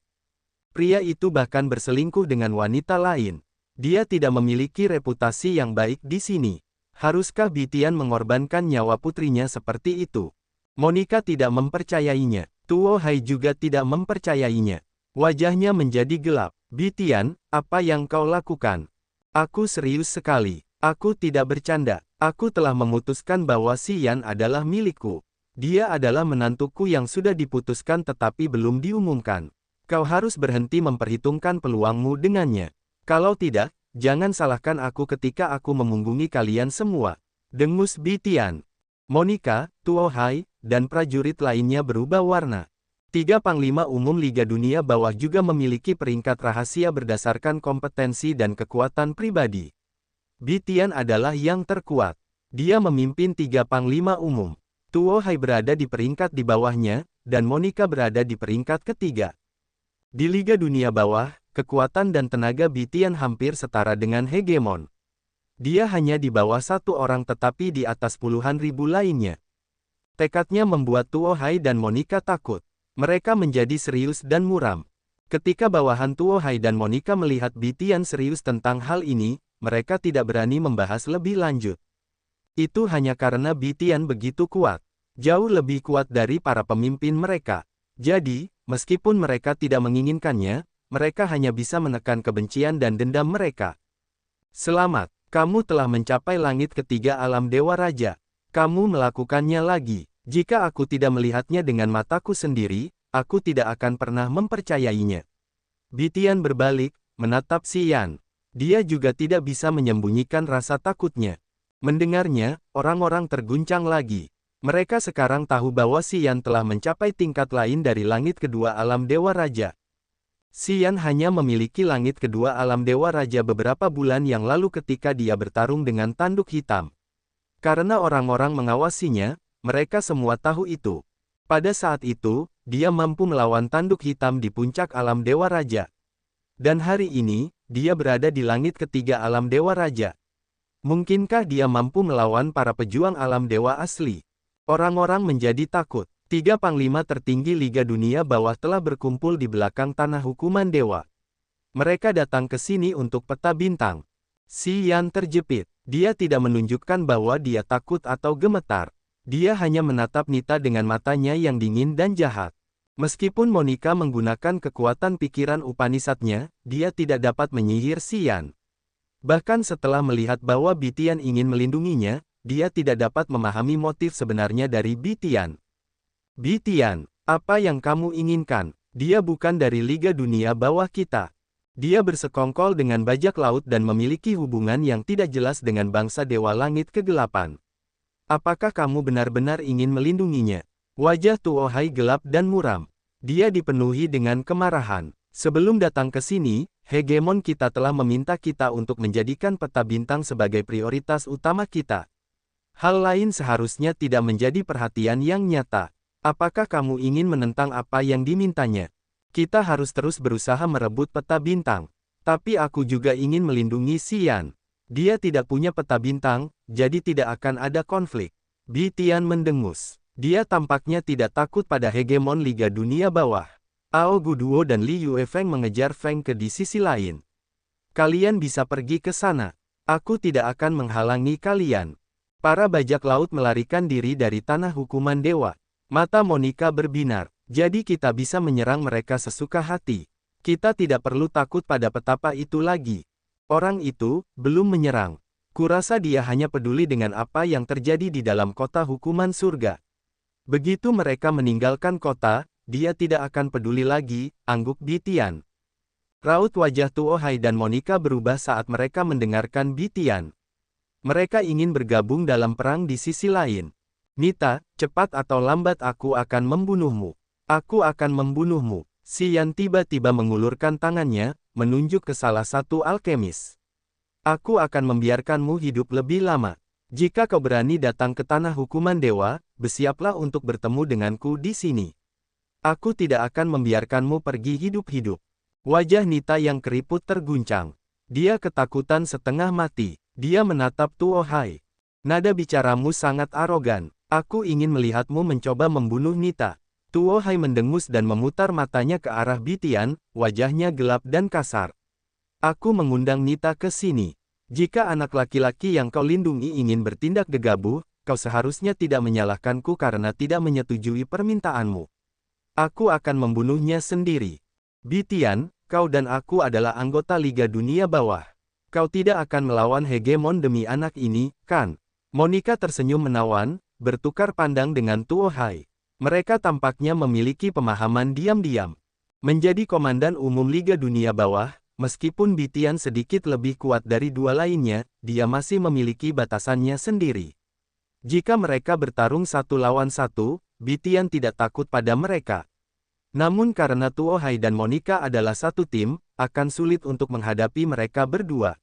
Pria itu bahkan berselingkuh dengan wanita lain. Dia tidak memiliki reputasi yang baik di sini. Haruskah Bitian mengorbankan nyawa putrinya seperti itu? Monica tidak mempercayainya. Tuo Hai juga tidak mempercayainya. Wajahnya menjadi gelap. "Bitian, apa yang kau lakukan?" "Aku serius sekali. Aku tidak bercanda. Aku telah memutuskan bahwa si Yan adalah milikku. Dia adalah menantuku yang sudah diputuskan tetapi belum diumumkan. Kau harus berhenti memperhitungkan peluangmu dengannya. Kalau tidak, jangan salahkan aku ketika aku memunggungi kalian semua," dengus Bitian. Monica, Tuo Hai, dan prajurit lainnya berubah warna. 3 Panglima Umum Liga Dunia Bawah juga memiliki peringkat rahasia berdasarkan kompetensi dan kekuatan pribadi. Bitian adalah yang terkuat. Dia memimpin 3 Panglima Umum. Tuo Hai berada di peringkat di bawahnya, dan Monica berada di peringkat ketiga. Di Liga Dunia Bawah, kekuatan dan tenaga Bitian hampir setara dengan hegemon. Dia hanya di bawah 1 orang tetapi di atas puluhan ribu lainnya. Tekadnya membuat Tuo Hai dan Monica takut. Mereka menjadi serius dan muram. Ketika bawahan Tuo Hai dan Monica melihat Bitian serius tentang hal ini, mereka tidak berani membahas lebih lanjut. Itu hanya karena Bitian begitu kuat. Jauh lebih kuat dari para pemimpin mereka. Jadi, meskipun mereka tidak menginginkannya, mereka hanya bisa menekan kebencian dan dendam mereka. "Selamat, kamu telah mencapai langit ketiga alam Dewa Raja. Kamu melakukannya lagi. Jika aku tidak melihatnya dengan mataku sendiri, aku tidak akan pernah mempercayainya." Bitian berbalik, menatap si Yan. Dia juga tidak bisa menyembunyikan rasa takutnya. Mendengarnya, orang-orang terguncang lagi. Mereka sekarang tahu bahwa si Yan telah mencapai tingkat lain dari langit kedua alam Dewa Raja. Si Yan hanya memiliki langit kedua alam Dewa Raja beberapa bulan yang lalu ketika dia bertarung dengan tanduk hitam. Karena orang-orang mengawasinya, mereka semua tahu itu. Pada saat itu, dia mampu melawan tanduk hitam di puncak alam Dewa Raja. Dan hari ini, dia berada di langit ketiga alam Dewa Raja. Mungkinkah dia mampu melawan para pejuang alam dewa asli? Orang-orang menjadi takut. 3 Panglima tertinggi Liga Dunia Bawah telah berkumpul di belakang tanah hukuman dewa. Mereka datang ke sini untuk peta bintang. Si Yan terjepit. Dia tidak menunjukkan bahwa dia takut atau gemetar. Dia hanya menatap Nita dengan matanya yang dingin dan jahat. Meskipun Monica menggunakan kekuatan pikiran Upanishadnya, dia tidak dapat menyihir si Yan. Bahkan setelah melihat bahwa Bitian ingin melindunginya, dia tidak dapat memahami motif sebenarnya dari Bitian. "Bitian, apa yang kamu inginkan? Dia bukan dari Liga Dunia Bawah kita. Dia bersekongkol dengan bajak laut dan memiliki hubungan yang tidak jelas dengan bangsa Dewa Langit Kegelapan. Apakah kamu benar-benar ingin melindunginya?" Wajah Tuo Hai gelap dan muram. Dia dipenuhi dengan kemarahan. "Sebelum datang ke sini, hegemon kita telah meminta kita untuk menjadikan peta bintang sebagai prioritas utama kita. Hal lain seharusnya tidak menjadi perhatian yang nyata. Apakah kamu ingin menentang apa yang dimintanya? Kita harus terus berusaha merebut peta bintang. Tapi aku juga ingin melindungi si Yan. Dia tidak punya peta bintang, jadi tidak akan ada konflik." Bitian mendengus. Dia tampaknya tidak takut pada hegemon Liga Dunia Bawah. Ao Guduo dan Li Yuefeng mengejar Feng Ke di sisi lain. "Kalian bisa pergi ke sana. Aku tidak akan menghalangi kalian." Para bajak laut melarikan diri dari tanah hukuman dewa. Mata Monica berbinar. "Jadi kita bisa menyerang mereka sesuka hati. Kita tidak perlu takut pada petapa itu lagi. Orang itu belum menyerang. Kurasa dia hanya peduli dengan apa yang terjadi di dalam kota hukuman surga. Begitu mereka meninggalkan kota, dia tidak akan peduli lagi," angguk Bitian. Raut wajah Tuo Hai dan Monica berubah saat mereka mendengarkan Bitian. Mereka ingin bergabung dalam perang di sisi lain. "Nita, cepat atau lambat aku akan membunuhmu." Aku akan membunuhmu. Xian tiba-tiba mengulurkan tangannya, menunjuk ke salah satu alkemis. Aku akan membiarkanmu hidup lebih lama. Jika kau berani datang ke tanah hukuman dewa, bersiaplah untuk bertemu denganku di sini. Aku tidak akan membiarkanmu pergi hidup-hidup. Wajah Nita yang keriput terguncang. Dia ketakutan setengah mati. Dia menatap Tuo Hai. Nada bicaramu sangat arogan. Aku ingin melihatmu mencoba membunuh Nita. Tuo Hai mendengus dan memutar matanya ke arah Bitian, wajahnya gelap dan kasar. Aku mengundang Nita ke sini. Jika anak laki-laki yang kau lindungi ingin bertindak gegabah, kau seharusnya tidak menyalahkanku karena tidak menyetujui permintaanmu. Aku akan membunuhnya sendiri. Bitian, kau dan aku adalah anggota Liga Dunia Bawah. Kau tidak akan melawan hegemon demi anak ini, kan? Monica tersenyum menawan, bertukar pandang dengan Tuo Hai. Mereka tampaknya memiliki pemahaman diam-diam. Menjadi komandan umum Liga Dunia Bawah, meskipun Bitian sedikit lebih kuat dari dua lainnya, dia masih memiliki batasannya sendiri. Jika mereka bertarung satu lawan satu, Bitian tidak takut pada mereka. Namun karena Tuo Hai dan Monica adalah satu tim, akan sulit untuk menghadapi mereka berdua.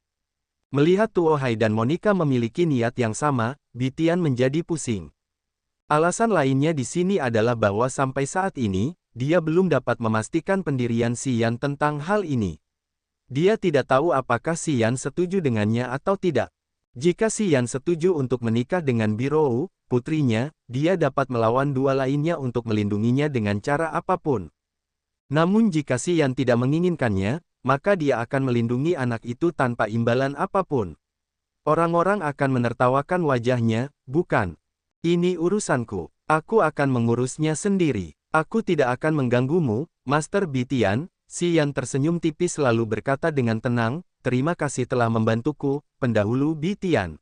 Melihat Tuo Hai dan Monica memiliki niat yang sama, Bitian menjadi pusing. Alasan lainnya di sini adalah bahwa sampai saat ini, dia belum dapat memastikan pendirian Xian tentang hal ini. Dia tidak tahu apakah Xian setuju dengannya atau tidak. Jika Xian setuju untuk menikah dengan Birou, putrinya, dia dapat melawan dua lainnya untuk melindunginya dengan cara apapun. Namun jika Xian tidak menginginkannya, maka dia akan melindungi anak itu tanpa imbalan apapun. Orang-orang akan menertawakan wajahnya, bukan? Ini urusanku. Aku akan mengurusnya sendiri. Aku tidak akan mengganggumu, Master Bitian. Xian tersenyum tipis lalu berkata dengan tenang, terima kasih telah membantuku, pendahulu Bitian.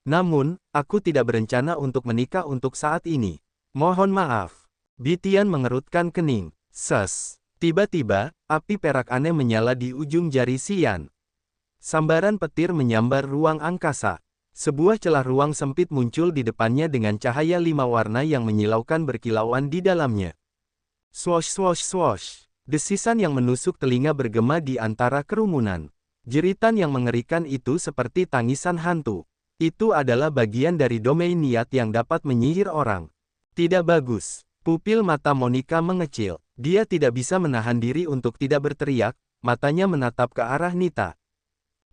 Namun, aku tidak berencana untuk menikah untuk saat ini. Mohon maaf. Bitian mengerutkan kening. Ses. Tiba-tiba, api perak aneh menyala di ujung jari Xian. Sambaran petir menyambar ruang angkasa. Sebuah celah ruang sempit muncul di depannya dengan cahaya 5 warna yang menyilaukan berkilauan di dalamnya. Swosh swosh swosh. Desisan yang menusuk telinga bergema di antara kerumunan. Jeritan yang mengerikan itu seperti tangisan hantu. Itu adalah bagian dari domain niat yang dapat menyihir orang. Tidak bagus. Pupil mata Monica mengecil. Dia tidak bisa menahan diri untuk tidak berteriak, matanya menatap ke arah Nita.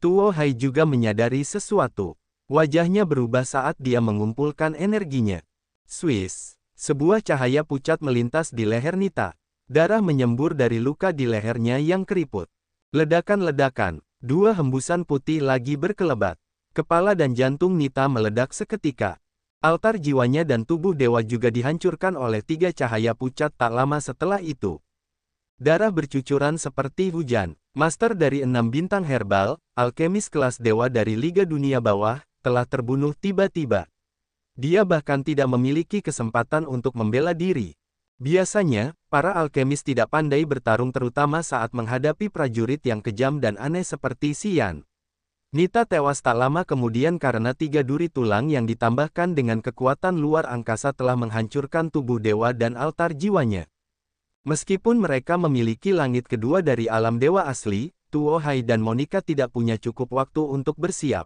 Tuo Hai juga menyadari sesuatu. Wajahnya berubah saat dia mengumpulkan energinya. Swiss. Sebuah cahaya pucat melintas di leher Nita. Darah menyembur dari luka di lehernya yang keriput. Ledakan-ledakan. Dua hembusan putih lagi berkelebat. Kepala dan jantung Nita meledak seketika. Altar jiwanya dan tubuh dewa juga dihancurkan oleh 3 cahaya pucat tak lama setelah itu. Darah bercucuran seperti hujan. Master dari 6 bintang herbal, alkemis kelas dewa dari Liga Dunia Bawah, telah terbunuh tiba-tiba. Dia bahkan tidak memiliki kesempatan untuk membela diri. Biasanya, para alkemis tidak pandai bertarung terutama saat menghadapi prajurit yang kejam dan aneh seperti Xian. Nita tewas tak lama kemudian karena 3 duri tulang yang ditambahkan dengan kekuatan luar angkasa telah menghancurkan tubuh dewa dan altar jiwanya. Meskipun mereka memiliki langit kedua dari alam dewa asli, Tuo Hai dan Monica tidak punya cukup waktu untuk bersiap.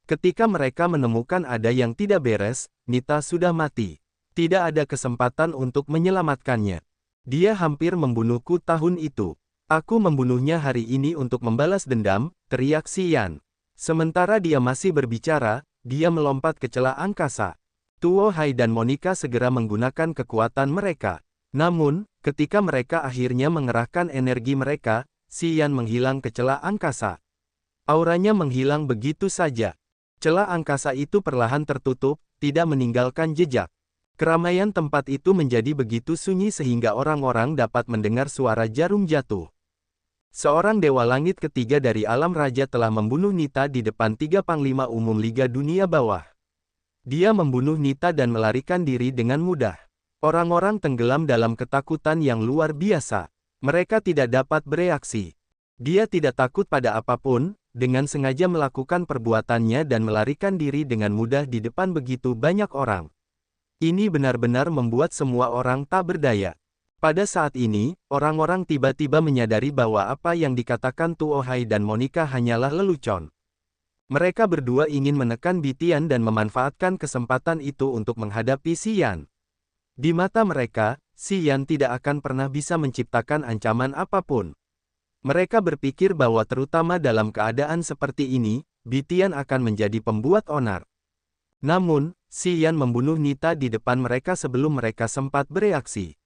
Ketika mereka menemukan ada yang tidak beres, Nita sudah mati. Tidak ada kesempatan untuk menyelamatkannya. Dia hampir membunuhku tahun itu. Aku membunuhnya hari ini untuk membalas dendam, teriak Xian. Sementara dia masih berbicara, dia melompat ke celah angkasa. Tuo Hai dan Monica segera menggunakan kekuatan mereka. Namun, ketika mereka akhirnya mengerahkan energi mereka, Xian menghilang ke celah angkasa. Auranya menghilang begitu saja. Celah angkasa itu perlahan tertutup, tidak meninggalkan jejak. Keramaian tempat itu menjadi begitu sunyi sehingga orang-orang dapat mendengar suara jarum jatuh. Seorang dewa langit ketiga dari alam raja telah membunuh Nita di depan 3 panglima umum Liga Dunia Bawah. Dia membunuh Nita dan melarikan diri dengan mudah. Orang-orang tenggelam dalam ketakutan yang luar biasa. Mereka tidak dapat bereaksi. Dia tidak takut pada apapun, dengan sengaja melakukan perbuatannya dan melarikan diri dengan mudah di depan begitu banyak orang. Ini benar-benar membuat semua orang tak berdaya. Pada saat ini, orang-orang tiba-tiba menyadari bahwa apa yang dikatakan Tuo Hai dan Monica hanyalah lelucon. Mereka berdua ingin menekan Bitian dan memanfaatkan kesempatan itu untuk menghadapi Xian. Di mata mereka, Xian tidak akan pernah bisa menciptakan ancaman apapun. Mereka berpikir bahwa terutama dalam keadaan seperti ini, Bitian akan menjadi pembuat onar. Namun, Xian membunuh Nita di depan mereka sebelum mereka sempat bereaksi.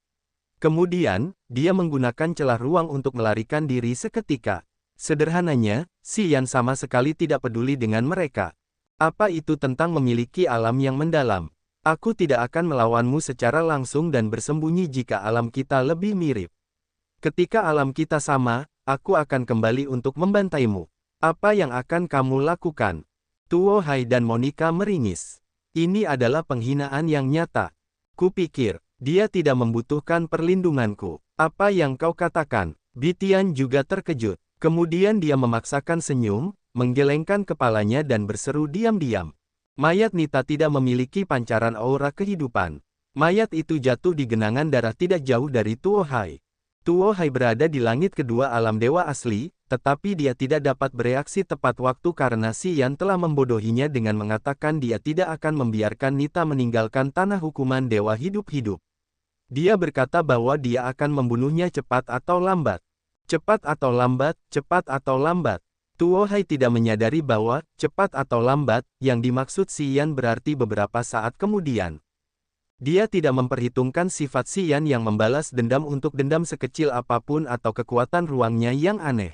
Kemudian, dia menggunakan celah ruang untuk melarikan diri seketika. Sederhananya, Xian sama sekali tidak peduli dengan mereka. Apa itu tentang memiliki alam yang mendalam? Aku tidak akan melawanmu secara langsung dan bersembunyi jika alam kita lebih mirip. Ketika alam kita sama, aku akan kembali untuk membantaimu. Apa yang akan kamu lakukan? Tuo Hai dan Monica meringis. Ini adalah penghinaan yang nyata. Kupikir, dia tidak membutuhkan perlindunganku. Apa yang kau katakan? Bitian juga terkejut. Kemudian dia memaksakan senyum, menggelengkan kepalanya dan berseru diam-diam. Mayat Nita tidak memiliki pancaran aura kehidupan. Mayat itu jatuh di genangan darah tidak jauh dari Tuo Hai. Tuo Hai berada di langit kedua alam dewa asli, tetapi dia tidak dapat bereaksi tepat waktu karena Xian telah membodohinya dengan mengatakan dia tidak akan membiarkan Nita meninggalkan tanah hukuman dewa hidup-hidup. Dia berkata bahwa dia akan membunuhnya cepat atau lambat. Cepat atau lambat, cepat atau lambat. Tuo Hai tidak menyadari bahwa cepat atau lambat yang dimaksud Xian berarti beberapa saat kemudian. Dia tidak memperhitungkan sifat Xian yang membalas dendam untuk dendam sekecil apapun atau kekuatan ruangnya yang aneh.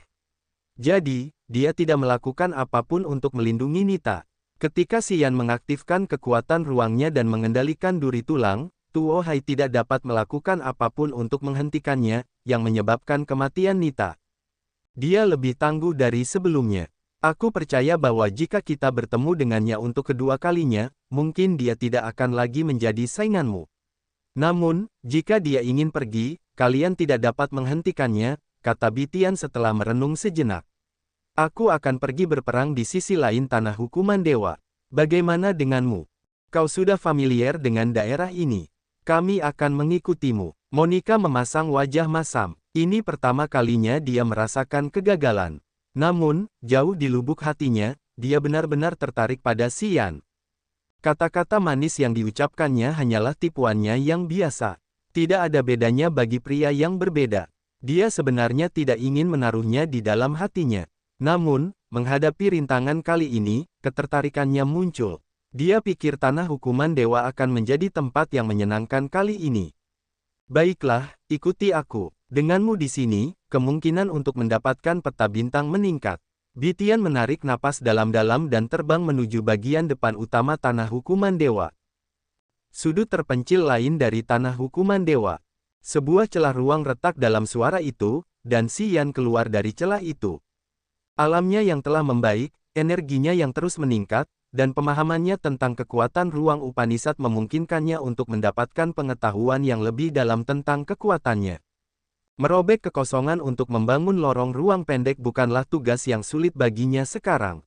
Jadi, dia tidak melakukan apapun untuk melindungi Nita. Ketika Xian mengaktifkan kekuatan ruangnya dan mengendalikan duri tulang, Tuo Hai tidak dapat melakukan apapun untuk menghentikannya, yang menyebabkan kematian Nita. Dia lebih tangguh dari sebelumnya. Aku percaya bahwa jika kita bertemu dengannya untuk kedua kalinya, mungkin dia tidak akan lagi menjadi sainganmu. Namun, jika dia ingin pergi, kalian tidak dapat menghentikannya, kata Bitian setelah merenung sejenak. Aku akan pergi berperang di sisi lain tanah hukuman dewa. Bagaimana denganmu? Kau sudah familiar dengan daerah ini. Kami akan mengikutimu. Monica memasang wajah masam. Ini pertama kalinya dia merasakan kegagalan. Namun, jauh di lubuk hatinya, dia benar-benar tertarik pada Xian. Kata-kata manis yang diucapkannya hanyalah tipuannya yang biasa. Tidak ada bedanya bagi pria yang berbeda. Dia sebenarnya tidak ingin menaruhnya di dalam hatinya. Namun, menghadapi rintangan kali ini, ketertarikannya muncul. Dia pikir tanah hukuman dewa akan menjadi tempat yang menyenangkan kali ini. Baiklah, ikuti aku. Denganmu di sini, kemungkinan untuk mendapatkan peta bintang meningkat. Bitian menarik napas dalam-dalam dan terbang menuju bagian depan utama tanah hukuman dewa. Sudut terpencil lain dari tanah hukuman dewa. Sebuah celah ruang retak dalam suara itu, dan Xian keluar dari celah itu. Alamnya yang telah membaik, energinya yang terus meningkat, dan pemahamannya tentang kekuatan ruang Upanishad memungkinkannya untuk mendapatkan pengetahuan yang lebih dalam tentang kekuatannya. Merobek kekosongan untuk membangun lorong ruang pendek bukanlah tugas yang sulit baginya sekarang.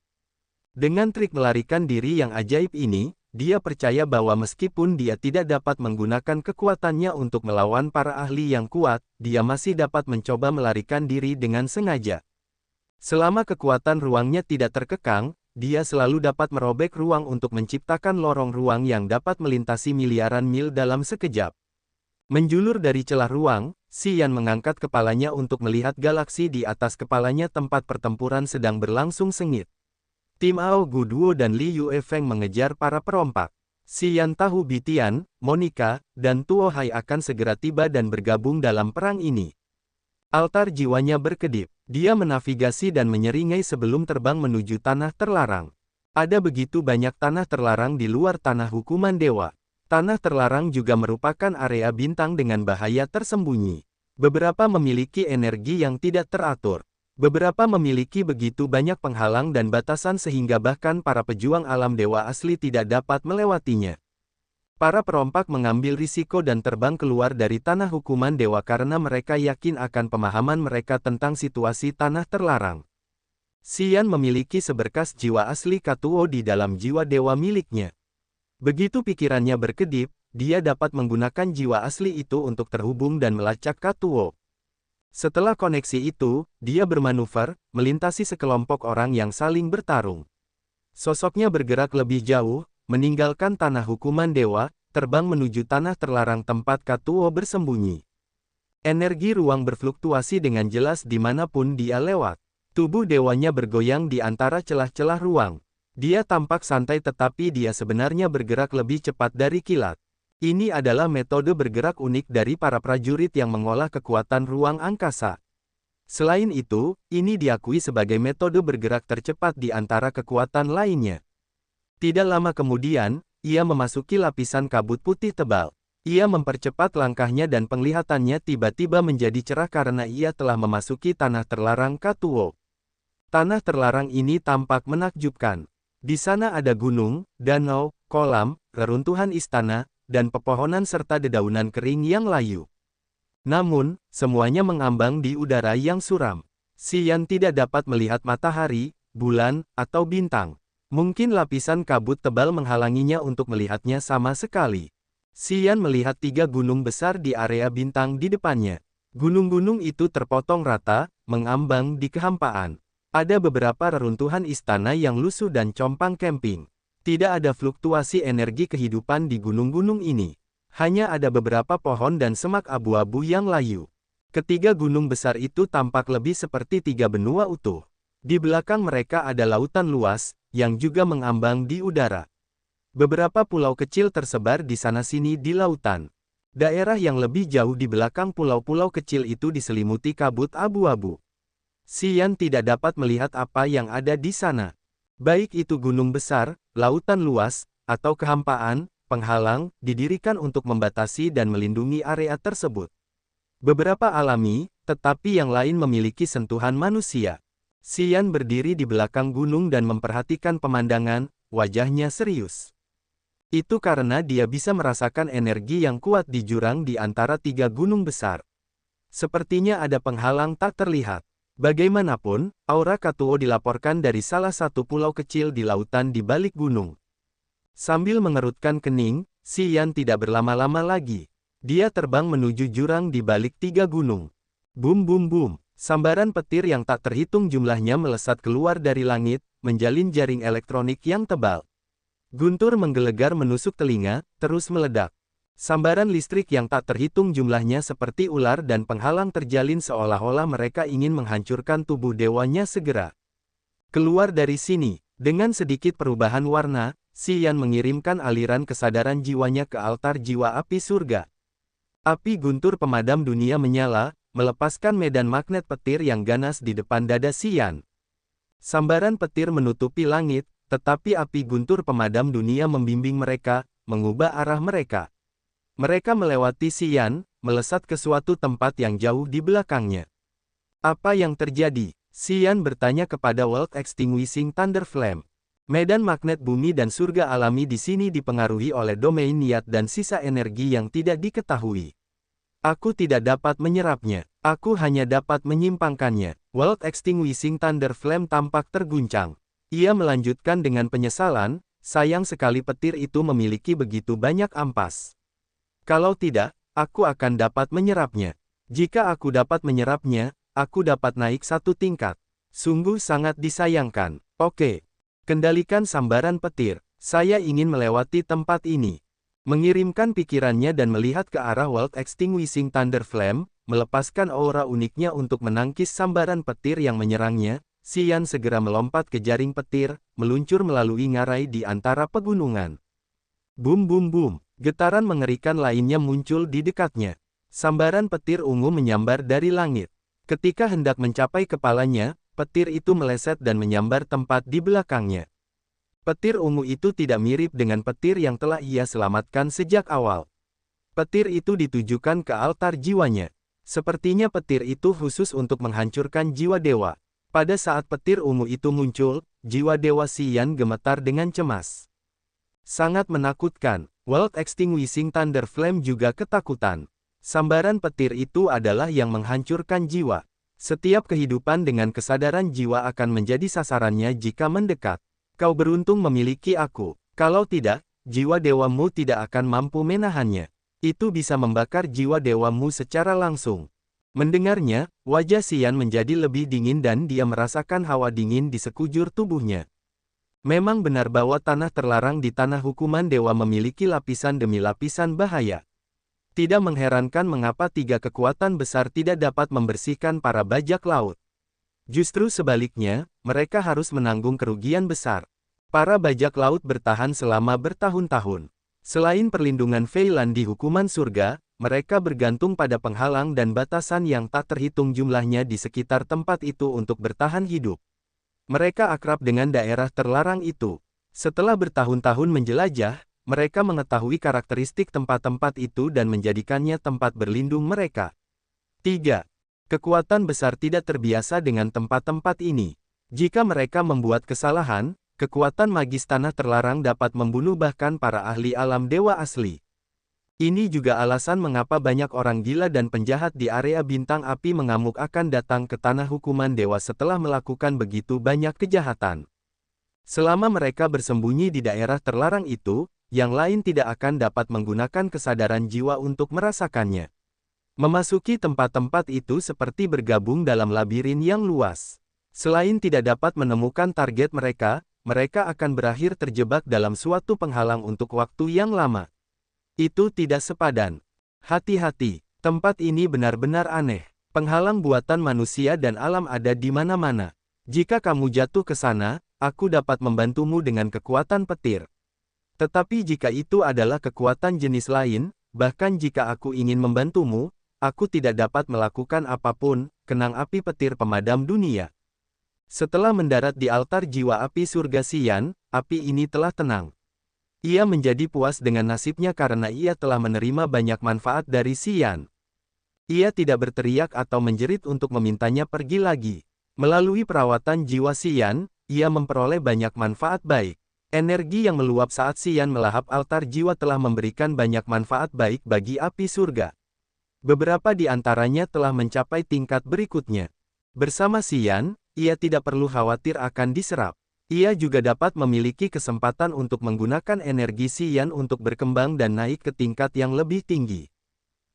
Dengan trik melarikan diri yang ajaib ini, dia percaya bahwa meskipun dia tidak dapat menggunakan kekuatannya untuk melawan para ahli yang kuat, dia masih dapat mencoba melarikan diri dengan sengaja. Selama kekuatan ruangnya tidak terkekang, dia selalu dapat merobek ruang untuk menciptakan lorong ruang yang dapat melintasi miliaran mil dalam sekejap. Menjulur dari celah ruang, Xian mengangkat kepalanya untuk melihat galaksi di atas kepalanya tempat pertempuran sedang berlangsung sengit. Tim Ao Guduo dan Li Yuefeng mengejar para perompak. Xian tahu Bitian, Monica, dan Tuo Hai akan segera tiba dan bergabung dalam perang ini. Altar jiwanya berkedip. Dia menavigasi dan menyeringai sebelum terbang menuju tanah terlarang. Ada begitu banyak tanah terlarang di luar tanah hukuman dewa. Tanah terlarang juga merupakan area bintang dengan bahaya tersembunyi. Beberapa memiliki energi yang tidak teratur. Beberapa memiliki begitu banyak penghalang dan batasan sehingga bahkan para pejuang alam dewa asli tidak dapat melewatinya. Para perompak mengambil risiko dan terbang keluar dari tanah hukuman dewa karena mereka yakin akan pemahaman mereka tentang situasi tanah terlarang. Xian memiliki seberkas jiwa asli Katuo di dalam jiwa dewa miliknya. Begitu pikirannya berkedip, dia dapat menggunakan jiwa asli itu untuk terhubung dan melacak Katuo. Setelah koneksi itu, dia bermanuver, melintasi sekelompok orang yang saling bertarung. Sosoknya bergerak lebih jauh, meninggalkan tanah hukuman dewa, terbang menuju tanah terlarang tempat Katuo bersembunyi. Energi ruang berfluktuasi dengan jelas dimanapun dia lewat. Tubuh dewanya bergoyang di antara celah-celah ruang. Dia tampak santai tetapi dia sebenarnya bergerak lebih cepat dari kilat. Ini adalah metode bergerak unik dari para prajurit yang mengolah kekuatan ruang angkasa. Selain itu, ini diakui sebagai metode bergerak tercepat di antara kekuatan lainnya. Tidak lama kemudian, ia memasuki lapisan kabut putih tebal. Ia mempercepat langkahnya dan penglihatannya tiba-tiba menjadi cerah karena ia telah memasuki tanah terlarang Katuo. Tanah terlarang ini tampak menakjubkan. Di sana ada gunung, danau, kolam, reruntuhan istana, dan pepohonan serta dedaunan kering yang layu. Namun, semuanya mengambang di udara yang suram. Xian tidak dapat melihat matahari, bulan, atau bintang. Mungkin lapisan kabut tebal menghalanginya untuk melihatnya sama sekali. Xian melihat 3 gunung besar di area bintang di depannya. Gunung-gunung itu terpotong rata, mengambang di kehampaan. Ada beberapa reruntuhan istana yang lusuh dan compang camping. Tidak ada fluktuasi energi kehidupan di gunung-gunung ini. Hanya ada beberapa pohon dan semak abu-abu yang layu. Ketiga gunung besar itu tampak lebih seperti 3 benua utuh. Di belakang mereka ada lautan luas, yang juga mengambang di udara. Beberapa pulau kecil tersebar di sana-sini di lautan. Daerah yang lebih jauh di belakang pulau-pulau kecil itu diselimuti kabut abu-abu. Xian tidak dapat melihat apa yang ada di sana. Baik itu gunung besar, lautan luas, atau kehampaan, penghalang, didirikan untuk membatasi dan melindungi area tersebut. Beberapa alami, tetapi yang lain memiliki sentuhan manusia. Xian berdiri di belakang gunung dan memperhatikan pemandangan, wajahnya serius. Itu karena dia bisa merasakan energi yang kuat di jurang di antara 3 gunung besar. Sepertinya ada penghalang tak terlihat. Bagaimanapun, aura Katuo dilaporkan dari salah satu pulau kecil di lautan di balik gunung. Sambil mengerutkan kening, Xian tidak berlama-lama lagi. Dia terbang menuju jurang di balik 3 gunung. Bum bum bum, sambaran petir yang tak terhitung jumlahnya melesat keluar dari langit, menjalin jaring elektronik yang tebal. Guntur menggelegar menusuk telinga, terus meledak. Sambaran listrik yang tak terhitung jumlahnya seperti ular dan penghalang terjalin seolah-olah mereka ingin menghancurkan tubuh dewanya segera. Keluar dari sini, dengan sedikit perubahan warna, Xian mengirimkan aliran kesadaran jiwanya ke altar jiwa api surga. Api guntur pemadam dunia menyala, melepaskan medan magnet petir yang ganas di depan dada Xian. Sambaran petir menutupi langit, tetapi api guntur pemadam dunia membimbing mereka, mengubah arah mereka. Mereka melewati Xian, melesat ke suatu tempat yang jauh di belakangnya. Apa yang terjadi? Xian bertanya kepada World Extinguishing Thunder Flame. Medan magnet bumi dan surga alami di sini dipengaruhi oleh domain niat dan sisa energi yang tidak diketahui. Aku tidak dapat menyerapnya. Aku hanya dapat menyimpangkannya. World Extinguishing Thunder Flame tampak terguncang. Ia melanjutkan dengan penyesalan, sayang sekali petir itu memiliki begitu banyak ampas. Kalau tidak, aku akan dapat menyerapnya. Jika aku dapat menyerapnya, aku dapat naik 1 tingkat. Sungguh sangat disayangkan. Oke. Kendalikan sambaran petir. Saya ingin melewati tempat ini. Mengirimkan pikirannya dan melihat ke arah World Extinguishing Thunder Flame, melepaskan aura uniknya untuk menangkis sambaran petir yang menyerangnya, Xian segera melompat ke jaring petir, meluncur melalui ngarai di antara pegunungan. Bum bum bum. Getaran mengerikan lainnya muncul di dekatnya. Sambaran petir ungu menyambar dari langit. Ketika hendak mencapai kepalanya, petir itu meleset dan menyambar tempat di belakangnya. Petir ungu itu tidak mirip dengan petir yang telah ia selamatkan sejak awal. Petir itu ditujukan ke altar jiwanya. Sepertinya petir itu khusus untuk menghancurkan jiwa dewa. Pada saat petir ungu itu muncul, jiwa dewa Xian gemetar dengan cemas. Sangat menakutkan. World Extinguishing Thunder Flame juga ketakutan. Sambaran petir itu adalah yang menghancurkan jiwa. Setiap kehidupan dengan kesadaran jiwa akan menjadi sasarannya jika mendekat. Kau beruntung memiliki aku. Kalau tidak, jiwa dewamu tidak akan mampu menahannya. Itu bisa membakar jiwa dewamu secara langsung. Mendengarnya, wajah Xian menjadi lebih dingin dan dia merasakan hawa dingin di sekujur tubuhnya. Memang benar bahwa tanah terlarang di tanah hukuman dewa memiliki lapisan demi lapisan bahaya. Tidak mengherankan mengapa tiga kekuatan besar tidak dapat membersihkan para bajak laut. Justru sebaliknya, mereka harus menanggung kerugian besar. Para bajak laut bertahan selama bertahun-tahun. Selain perlindungan Fei Lan di hukuman surga, mereka bergantung pada penghalang dan batasan yang tak terhitung jumlahnya di sekitar tempat itu untuk bertahan hidup. Mereka akrab dengan daerah terlarang itu. Setelah bertahun-tahun menjelajah, mereka mengetahui karakteristik tempat-tempat itu dan menjadikannya tempat berlindung mereka. 3. Kekuatan besar tidak terbiasa dengan tempat-tempat ini. Jika mereka membuat kesalahan, kekuatan magis tanah terlarang dapat membunuh bahkan para ahli alam dewa asli. Ini juga alasan mengapa banyak orang gila dan penjahat di area bintang api mengamuk akan datang ke tanah hukuman dewa setelah melakukan begitu banyak kejahatan. Selama mereka bersembunyi di daerah terlarang itu, yang lain tidak akan dapat menggunakan kesadaran jiwa untuk merasakannya. Memasuki tempat-tempat itu seperti bergabung dalam labirin yang luas. Selain tidak dapat menemukan target mereka, mereka akan berakhir terjebak dalam suatu penghalang untuk waktu yang lama. Itu tidak sepadan. Hati-hati, tempat ini benar-benar aneh. Penghalang buatan manusia dan alam ada di mana-mana. Jika kamu jatuh ke sana, aku dapat membantumu dengan kekuatan petir. Tetapi jika itu adalah kekuatan jenis lain, bahkan jika aku ingin membantumu, aku tidak dapat melakukan apapun, kenang api petir pemadam dunia. Setelah mendarat di altar jiwa api surga Xian, api ini telah tenang. Ia menjadi puas dengan nasibnya karena ia telah menerima banyak manfaat dari Xian. Ia tidak berteriak atau menjerit untuk memintanya pergi lagi. Melalui perawatan jiwa Xian, ia memperoleh banyak manfaat baik. Energi yang meluap saat Xian melahap altar jiwa telah memberikan banyak manfaat baik bagi api surga. Beberapa di antaranya telah mencapai tingkat berikutnya. Bersama Xian, ia tidak perlu khawatir akan diserap. Ia juga dapat memiliki kesempatan untuk menggunakan energi Xian untuk berkembang dan naik ke tingkat yang lebih tinggi.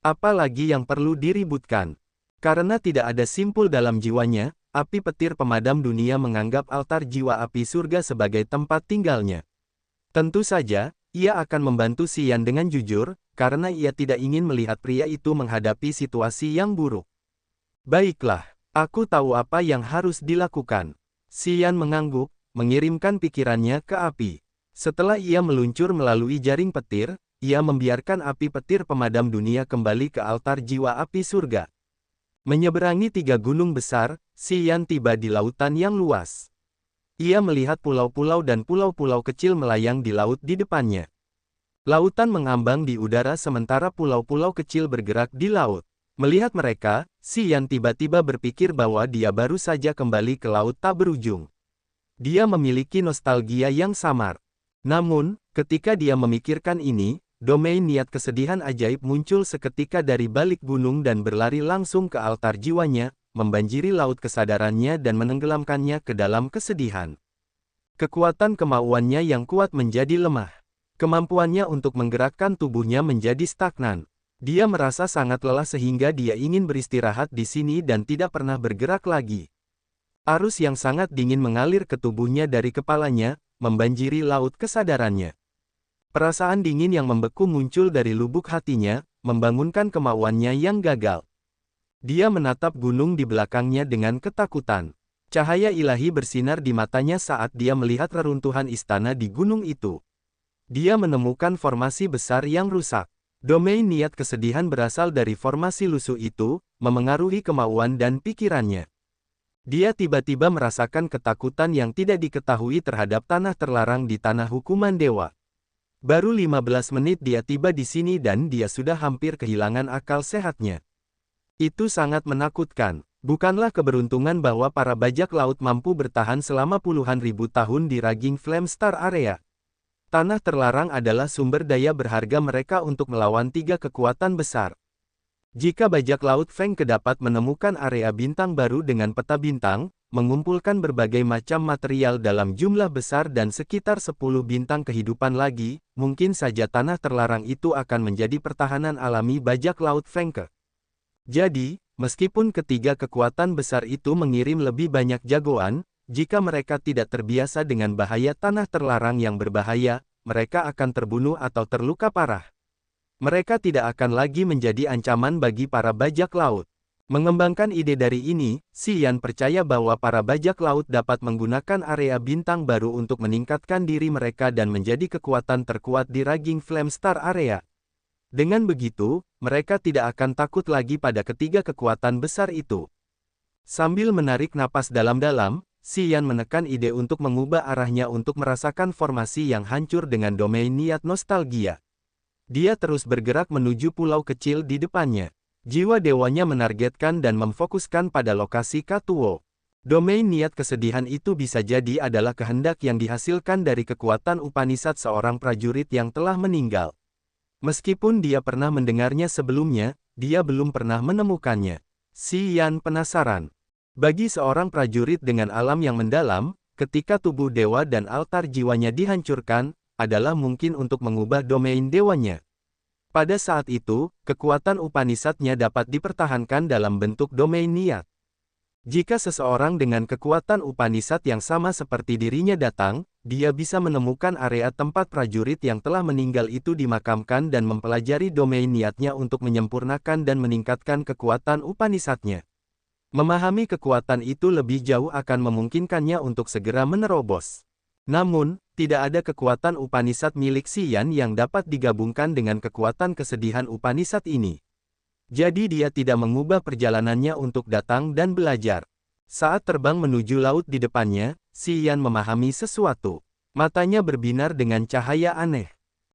Apalagi yang perlu diributkan. Karena tidak ada simpul dalam jiwanya, api petir pemadam dunia menganggap altar jiwa api surga sebagai tempat tinggalnya. Tentu saja, ia akan membantu Xian dengan jujur, karena ia tidak ingin melihat pria itu menghadapi situasi yang buruk. Baiklah, aku tahu apa yang harus dilakukan. Xian mengangguk, mengirimkan pikirannya ke api. Setelah ia meluncur melalui jaring petir, ia membiarkan api petir pemadam dunia kembali ke altar jiwa api surga. Menyeberangi 3 gunung besar, Xian tiba di lautan yang luas. Ia melihat pulau-pulau dan pulau-pulau kecil melayang di laut di depannya. Lautan mengambang di udara sementara pulau-pulau kecil bergerak di laut. Melihat mereka, Xian tiba-tiba berpikir bahwa dia baru saja kembali ke laut tak berujung. Dia memiliki nostalgia yang samar. Namun, ketika dia memikirkan ini, domain niat kesedihan ajaib muncul seketika dari balik gunung dan berlari langsung ke altar jiwanya, membanjiri laut kesadarannya dan menenggelamkannya ke dalam kesedihan. Kekuatan kemauannya yang kuat menjadi lemah. Kemampuannya untuk menggerakkan tubuhnya menjadi stagnan. Dia merasa sangat lelah sehingga dia ingin beristirahat di sini dan tidak pernah bergerak lagi. Arus yang sangat dingin mengalir ke tubuhnya dari kepalanya, membanjiri laut kesadarannya. Perasaan dingin yang membeku muncul dari lubuk hatinya, membangunkan kemauannya yang gagal. Dia menatap gunung di belakangnya dengan ketakutan. Cahaya ilahi bersinar di matanya saat dia melihat reruntuhan istana di gunung itu. Dia menemukan formasi besar yang rusak. Domain niat kesedihan berasal dari formasi lusuh itu, memengaruhi kemauan dan pikirannya. Dia tiba-tiba merasakan ketakutan yang tidak diketahui terhadap tanah terlarang di tanah hukuman dewa. Baru 15 menit dia tiba di sini dan dia sudah hampir kehilangan akal sehatnya. Itu sangat menakutkan. Bukanlah keberuntungan bahwa para bajak laut mampu bertahan selama puluhan ribu tahun di Raging Flame Star Area. Tanah terlarang adalah sumber daya berharga mereka untuk melawan 3 kekuatan besar. Jika bajak laut Feng dapat menemukan area bintang baru dengan peta bintang, mengumpulkan berbagai macam material dalam jumlah besar dan sekitar 10 bintang kehidupan lagi, mungkin saja tanah terlarang itu akan menjadi pertahanan alami bajak laut Franke. Jadi, meskipun ketiga kekuatan besar itu mengirim lebih banyak jagoan, jika mereka tidak terbiasa dengan bahaya tanah terlarang yang berbahaya, mereka akan terbunuh atau terluka parah. Mereka tidak akan lagi menjadi ancaman bagi para bajak laut. Mengembangkan ide dari ini, Xian percaya bahwa para bajak laut dapat menggunakan area bintang baru untuk meningkatkan diri mereka dan menjadi kekuatan terkuat di Raging Flame Star area. Dengan begitu, mereka tidak akan takut lagi pada ketiga kekuatan besar itu. Sambil menarik napas dalam-dalam, Xian menekan ide untuk mengubah arahnya untuk merasakan formasi yang hancur dengan domain niat nostalgia. Dia terus bergerak menuju pulau kecil di depannya. Jiwa dewanya menargetkan dan memfokuskan pada lokasi Katuo. Domain niat kesedihan itu bisa jadi adalah kehendak yang dihasilkan dari kekuatan Upanishad seorang prajurit yang telah meninggal. Meskipun dia pernah mendengarnya sebelumnya, dia belum pernah menemukannya. Xian penasaran. Bagi seorang prajurit dengan alam yang mendalam, ketika tubuh dewa dan altar jiwanya dihancurkan, adalah mungkin untuk mengubah domain dewanya. Pada saat itu, kekuatan Upanishad-nya dapat dipertahankan dalam bentuk domain niat. Jika seseorang dengan kekuatan Upanishad yang sama seperti dirinya datang, dia bisa menemukan area tempat prajurit yang telah meninggal itu dimakamkan dan mempelajari domain niatnya untuk menyempurnakan dan meningkatkan kekuatan Upanishad-nya. Memahami kekuatan itu lebih jauh akan memungkinkannya untuk segera menerobos. Namun, tidak ada kekuatan Upanishad milik Xian yang dapat digabungkan dengan kekuatan kesedihan Upanishad ini. Jadi dia tidak mengubah perjalanannya untuk datang dan belajar. Saat terbang menuju laut di depannya, Xian memahami sesuatu. Matanya berbinar dengan cahaya aneh.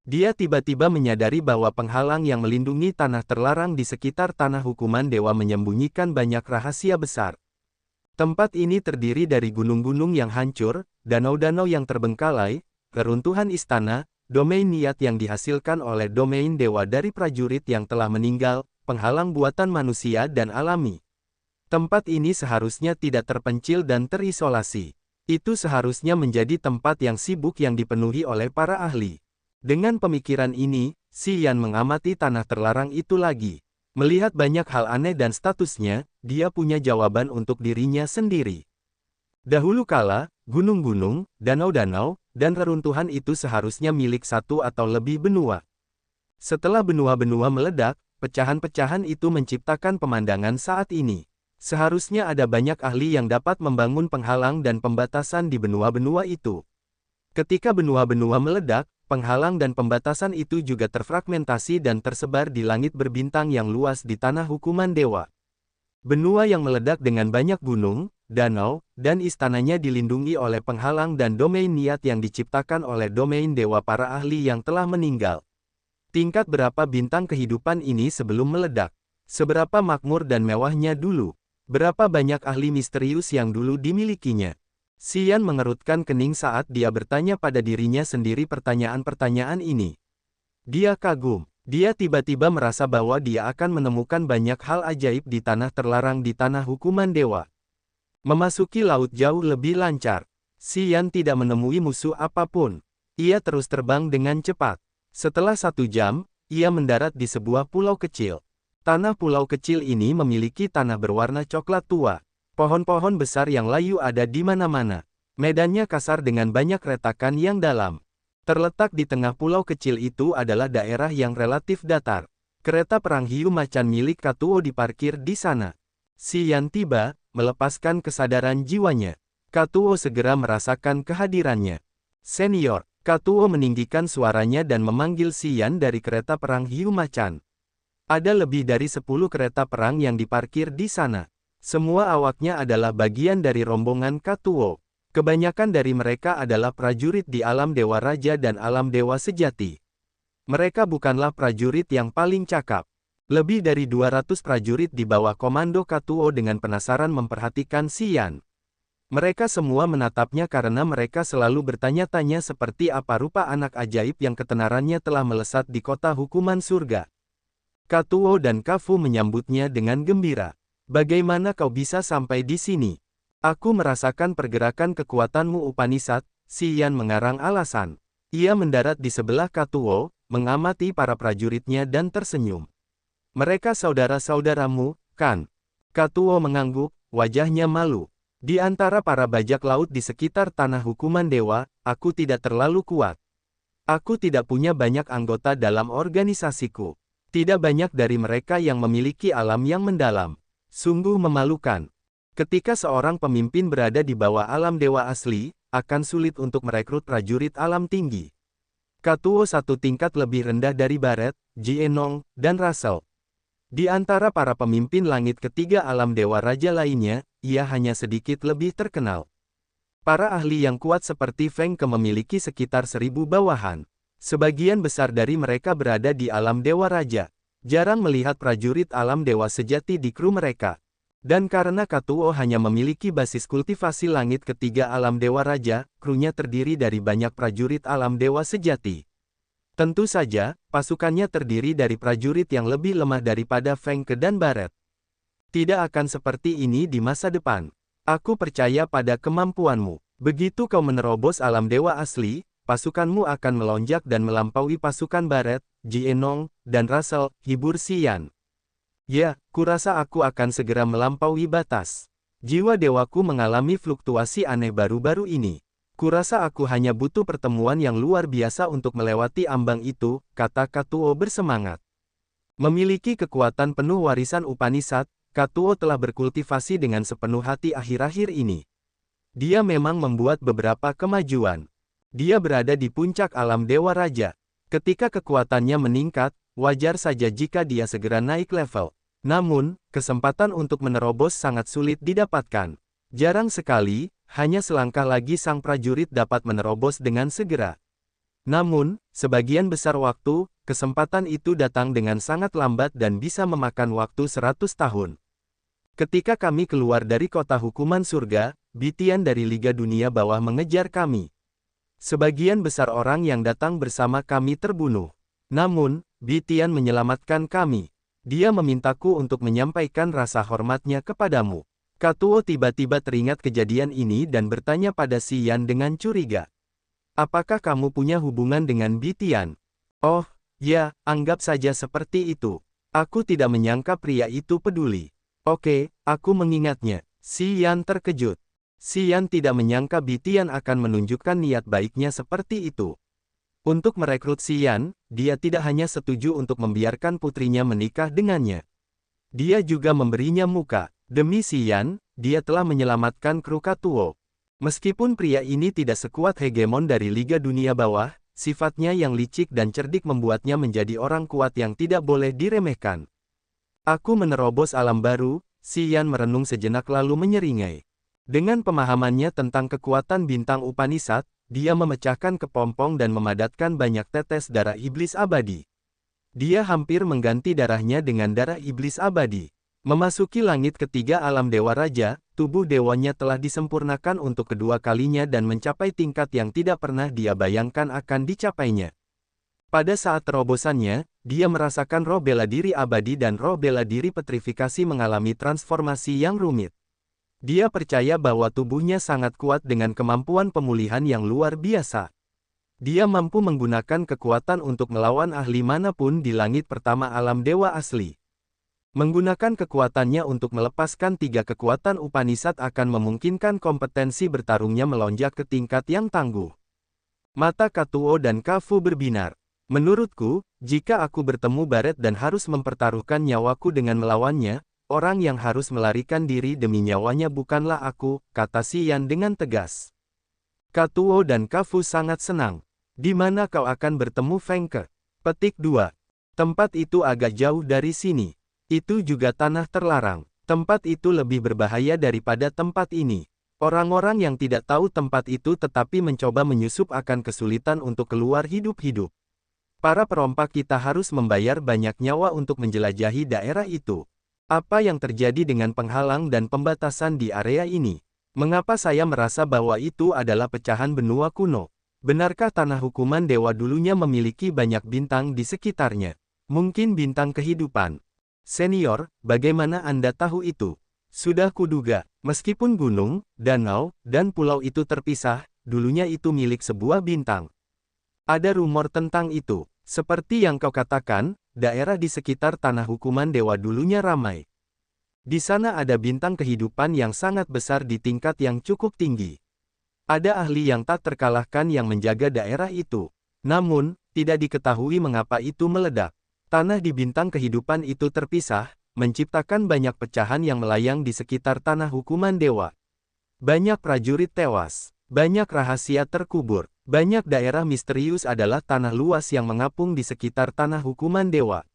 Dia tiba-tiba menyadari bahwa penghalang yang melindungi tanah terlarang di sekitar tanah hukuman dewa menyembunyikan banyak rahasia besar. Tempat ini terdiri dari gunung-gunung yang hancur, danau-danau yang terbengkalai, keruntuhan istana, domain niat yang dihasilkan oleh domain dewa dari prajurit yang telah meninggal, penghalang buatan manusia dan alami. Tempat ini seharusnya tidak terpencil dan terisolasi. Itu seharusnya menjadi tempat yang sibuk yang dipenuhi oleh para ahli. Dengan pemikiran ini, Xian mengamati tanah terlarang itu lagi. Melihat banyak hal aneh dan statusnya, dia punya jawaban untuk dirinya sendiri. Dahulu kala, gunung-gunung, danau-danau, dan reruntuhan itu seharusnya milik satu atau lebih benua. Setelah benua-benua meledak, pecahan-pecahan itu menciptakan pemandangan saat ini. Seharusnya ada banyak ahli yang dapat membangun penghalang dan pembatasan di benua-benua itu. Ketika benua-benua meledak, penghalang dan pembatasan itu juga terfragmentasi dan tersebar di langit berbintang yang luas di tanah hukuman dewa. Benua yang meledak dengan banyak gunung, danau, dan istananya dilindungi oleh penghalang dan domain niat yang diciptakan oleh domain dewa para ahli yang telah meninggal. Tingkat berapa bintang kehidupan ini sebelum meledak? Seberapa makmur dan mewahnya dulu? Berapa banyak ahli misterius yang dulu dimilikinya? Xian mengerutkan kening saat dia bertanya pada dirinya sendiri pertanyaan-pertanyaan ini. Dia kagum. Dia tiba-tiba merasa bahwa dia akan menemukan banyak hal ajaib di tanah terlarang di tanah hukuman dewa. Memasuki laut jauh lebih lancar. Xian tidak menemui musuh apapun. Ia terus terbang dengan cepat. Setelah 1 jam, ia mendarat di sebuah pulau kecil. Tanah pulau kecil ini memiliki tanah berwarna coklat tua. Pohon-pohon besar yang layu ada di mana-mana. Medannya kasar dengan banyak retakan yang dalam. Terletak di tengah pulau kecil itu adalah daerah yang relatif datar. Kereta perang hiu macan milik Katuo diparkir di sana. Xian tiba, melepaskan kesadaran jiwanya. Katuo segera merasakan kehadirannya. Senior, Katuo meninggikan suaranya dan memanggil Xian dari kereta perang hiu macan. Ada lebih dari 10 kereta perang yang diparkir di sana. Semua awaknya adalah bagian dari rombongan Katuo. Kebanyakan dari mereka adalah prajurit di alam dewa raja dan alam dewa sejati. Mereka bukanlah prajurit yang paling cakap. Lebih dari 200 prajurit di bawah komando Katuo dengan penasaran memperhatikan Xian. Mereka semua menatapnya karena mereka selalu bertanya-tanya seperti apa rupa anak ajaib yang ketenarannya telah melesat di kota hukuman surga. Katuo dan Kafu menyambutnya dengan gembira. Bagaimana kau bisa sampai di sini? Aku merasakan pergerakan kekuatanmu Upanishad, Si Yan mengarang alasan. Ia mendarat di sebelah Katuo, mengamati para prajuritnya dan tersenyum. Mereka saudara-saudaramu, kan? Katuo mengangguk, wajahnya malu. Di antara para bajak laut di sekitar tanah hukuman dewa, aku tidak terlalu kuat. Aku tidak punya banyak anggota dalam organisasiku. Tidak banyak dari mereka yang memiliki alam yang mendalam. Sungguh memalukan. Ketika seorang pemimpin berada di bawah alam dewa asli, akan sulit untuk merekrut prajurit alam tinggi. Katuo satu tingkat lebih rendah dari Barret, Jienong, dan Russell. Di antara para pemimpin langit ketiga alam dewa raja lainnya, ia hanya sedikit lebih terkenal. Para ahli yang kuat seperti Feng Ke memiliki sekitar 1000 bawahan. Sebagian besar dari mereka berada di alam dewa raja. Jarang melihat prajurit alam dewa sejati di kru mereka. Dan karena Katuo hanya memiliki basis kultivasi langit ketiga alam dewa raja, krunya terdiri dari banyak prajurit alam dewa sejati. Tentu saja, pasukannya terdiri dari prajurit yang lebih lemah daripada Feng Ke dan Barret. Tidak akan seperti ini di masa depan. Aku percaya pada kemampuanmu. Begitu kau menerobos alam dewa asli, pasukanmu akan melonjak dan melampaui pasukan Barret, Jienong, dan Russell, hibur Si Yan. Ya, kurasa aku akan segera melampaui batas. Jiwa dewaku mengalami fluktuasi aneh baru-baru ini. Kurasa aku hanya butuh pertemuan yang luar biasa untuk melewati ambang itu, kata Katuo bersemangat. Memiliki kekuatan penuh warisan Upanishad, Katuo telah berkultivasi dengan sepenuh hati akhir-akhir ini. Dia memang membuat beberapa kemajuan. Dia berada di puncak alam dewa raja. Ketika kekuatannya meningkat, wajar saja jika dia segera naik level. Namun, kesempatan untuk menerobos sangat sulit didapatkan. Jarang sekali, hanya selangkah lagi sang prajurit dapat menerobos dengan segera. Namun, sebagian besar waktu, kesempatan itu datang dengan sangat lambat dan bisa memakan waktu 100 tahun. Ketika kami keluar dari kota hukuman surga, Bitian dari Liga Dunia Bawah mengejar kami. Sebagian besar orang yang datang bersama kami terbunuh. Namun, Bitian menyelamatkan kami. Dia memintaku untuk menyampaikan rasa hormatnya kepadamu. Katuo tiba-tiba teringat kejadian ini dan bertanya pada Si Yan dengan curiga. Apakah kamu punya hubungan dengan Bitian? Oh, ya, anggap saja seperti itu. Aku tidak menyangka pria itu peduli. Oke, aku mengingatnya. Si Yan terkejut. Si Yan tidak menyangka Bitian akan menunjukkan niat baiknya seperti itu. Untuk merekrut Si Yan, dia tidak hanya setuju untuk membiarkan putrinya menikah dengannya. Dia juga memberinya muka. Demi Si Yan, dia telah menyelamatkan kru Katuo. Meskipun pria ini tidak sekuat hegemon dari Liga Dunia Bawah, sifatnya yang licik dan cerdik membuatnya menjadi orang kuat yang tidak boleh diremehkan. Aku menerobos alam baru, Si Yan merenung sejenak lalu menyeringai. Dengan pemahamannya tentang kekuatan bintang Upanishad, dia memecahkan kepompong dan memadatkan banyak tetes darah iblis abadi. Dia hampir mengganti darahnya dengan darah iblis abadi. Memasuki langit ketiga alam dewa raja, tubuh dewanya telah disempurnakan untuk kedua kalinya dan mencapai tingkat yang tidak pernah dia bayangkan akan dicapainya. Pada saat terobosannya, dia merasakan roh bela diri abadi dan roh bela diri petrifikasi mengalami transformasi yang rumit. Dia percaya bahwa tubuhnya sangat kuat dengan kemampuan pemulihan yang luar biasa. Dia mampu menggunakan kekuatan untuk melawan ahli manapun di langit pertama alam dewa asli. Menggunakan kekuatannya untuk melepaskan 3 kekuatan Upanishad akan memungkinkan kompetensi bertarungnya melonjak ke tingkat yang tangguh. Mata Katuo dan Kafu berbinar. Menurutku, jika aku bertemu Barret dan harus mempertaruhkan nyawaku dengan melawannya, orang yang harus melarikan diri demi nyawanya bukanlah aku, kata Si Yan dengan tegas. Katuo dan Kafu sangat senang. Di mana kau akan bertemu Feng Ke? Petik 2. Tempat itu agak jauh dari sini. Itu juga tanah terlarang. Tempat itu lebih berbahaya daripada tempat ini. Orang-orang yang tidak tahu tempat itu tetapi mencoba menyusup akan kesulitan untuk keluar hidup-hidup. Para perompak kita harus membayar banyak nyawa untuk menjelajahi daerah itu. Apa yang terjadi dengan penghalang dan pembatasan di area ini? Mengapa saya merasa bahwa itu adalah pecahan benua kuno? Benarkah tanah hukuman dewa dulunya memiliki banyak bintang di sekitarnya? Mungkin bintang kehidupan. Senior, bagaimana Anda tahu itu? Sudah kuduga, meskipun gunung, danau, dan pulau itu terpisah, dulunya itu milik sebuah bintang. Ada rumor tentang itu. Seperti yang kau katakan, daerah di sekitar tanah hukuman dewa dulunya ramai. Di sana ada bintang kehidupan yang sangat besar di tingkat yang cukup tinggi. Ada ahli yang tak terkalahkan yang menjaga daerah itu. Namun, tidak diketahui mengapa itu meledak. Tanah di bintang kehidupan itu terpisah, menciptakan banyak pecahan yang melayang di sekitar tanah hukuman dewa. Banyak prajurit tewas. Banyak rahasia terkubur. Banyak daerah misterius adalah tanah luas yang mengapung di sekitar tanah hukuman dewa.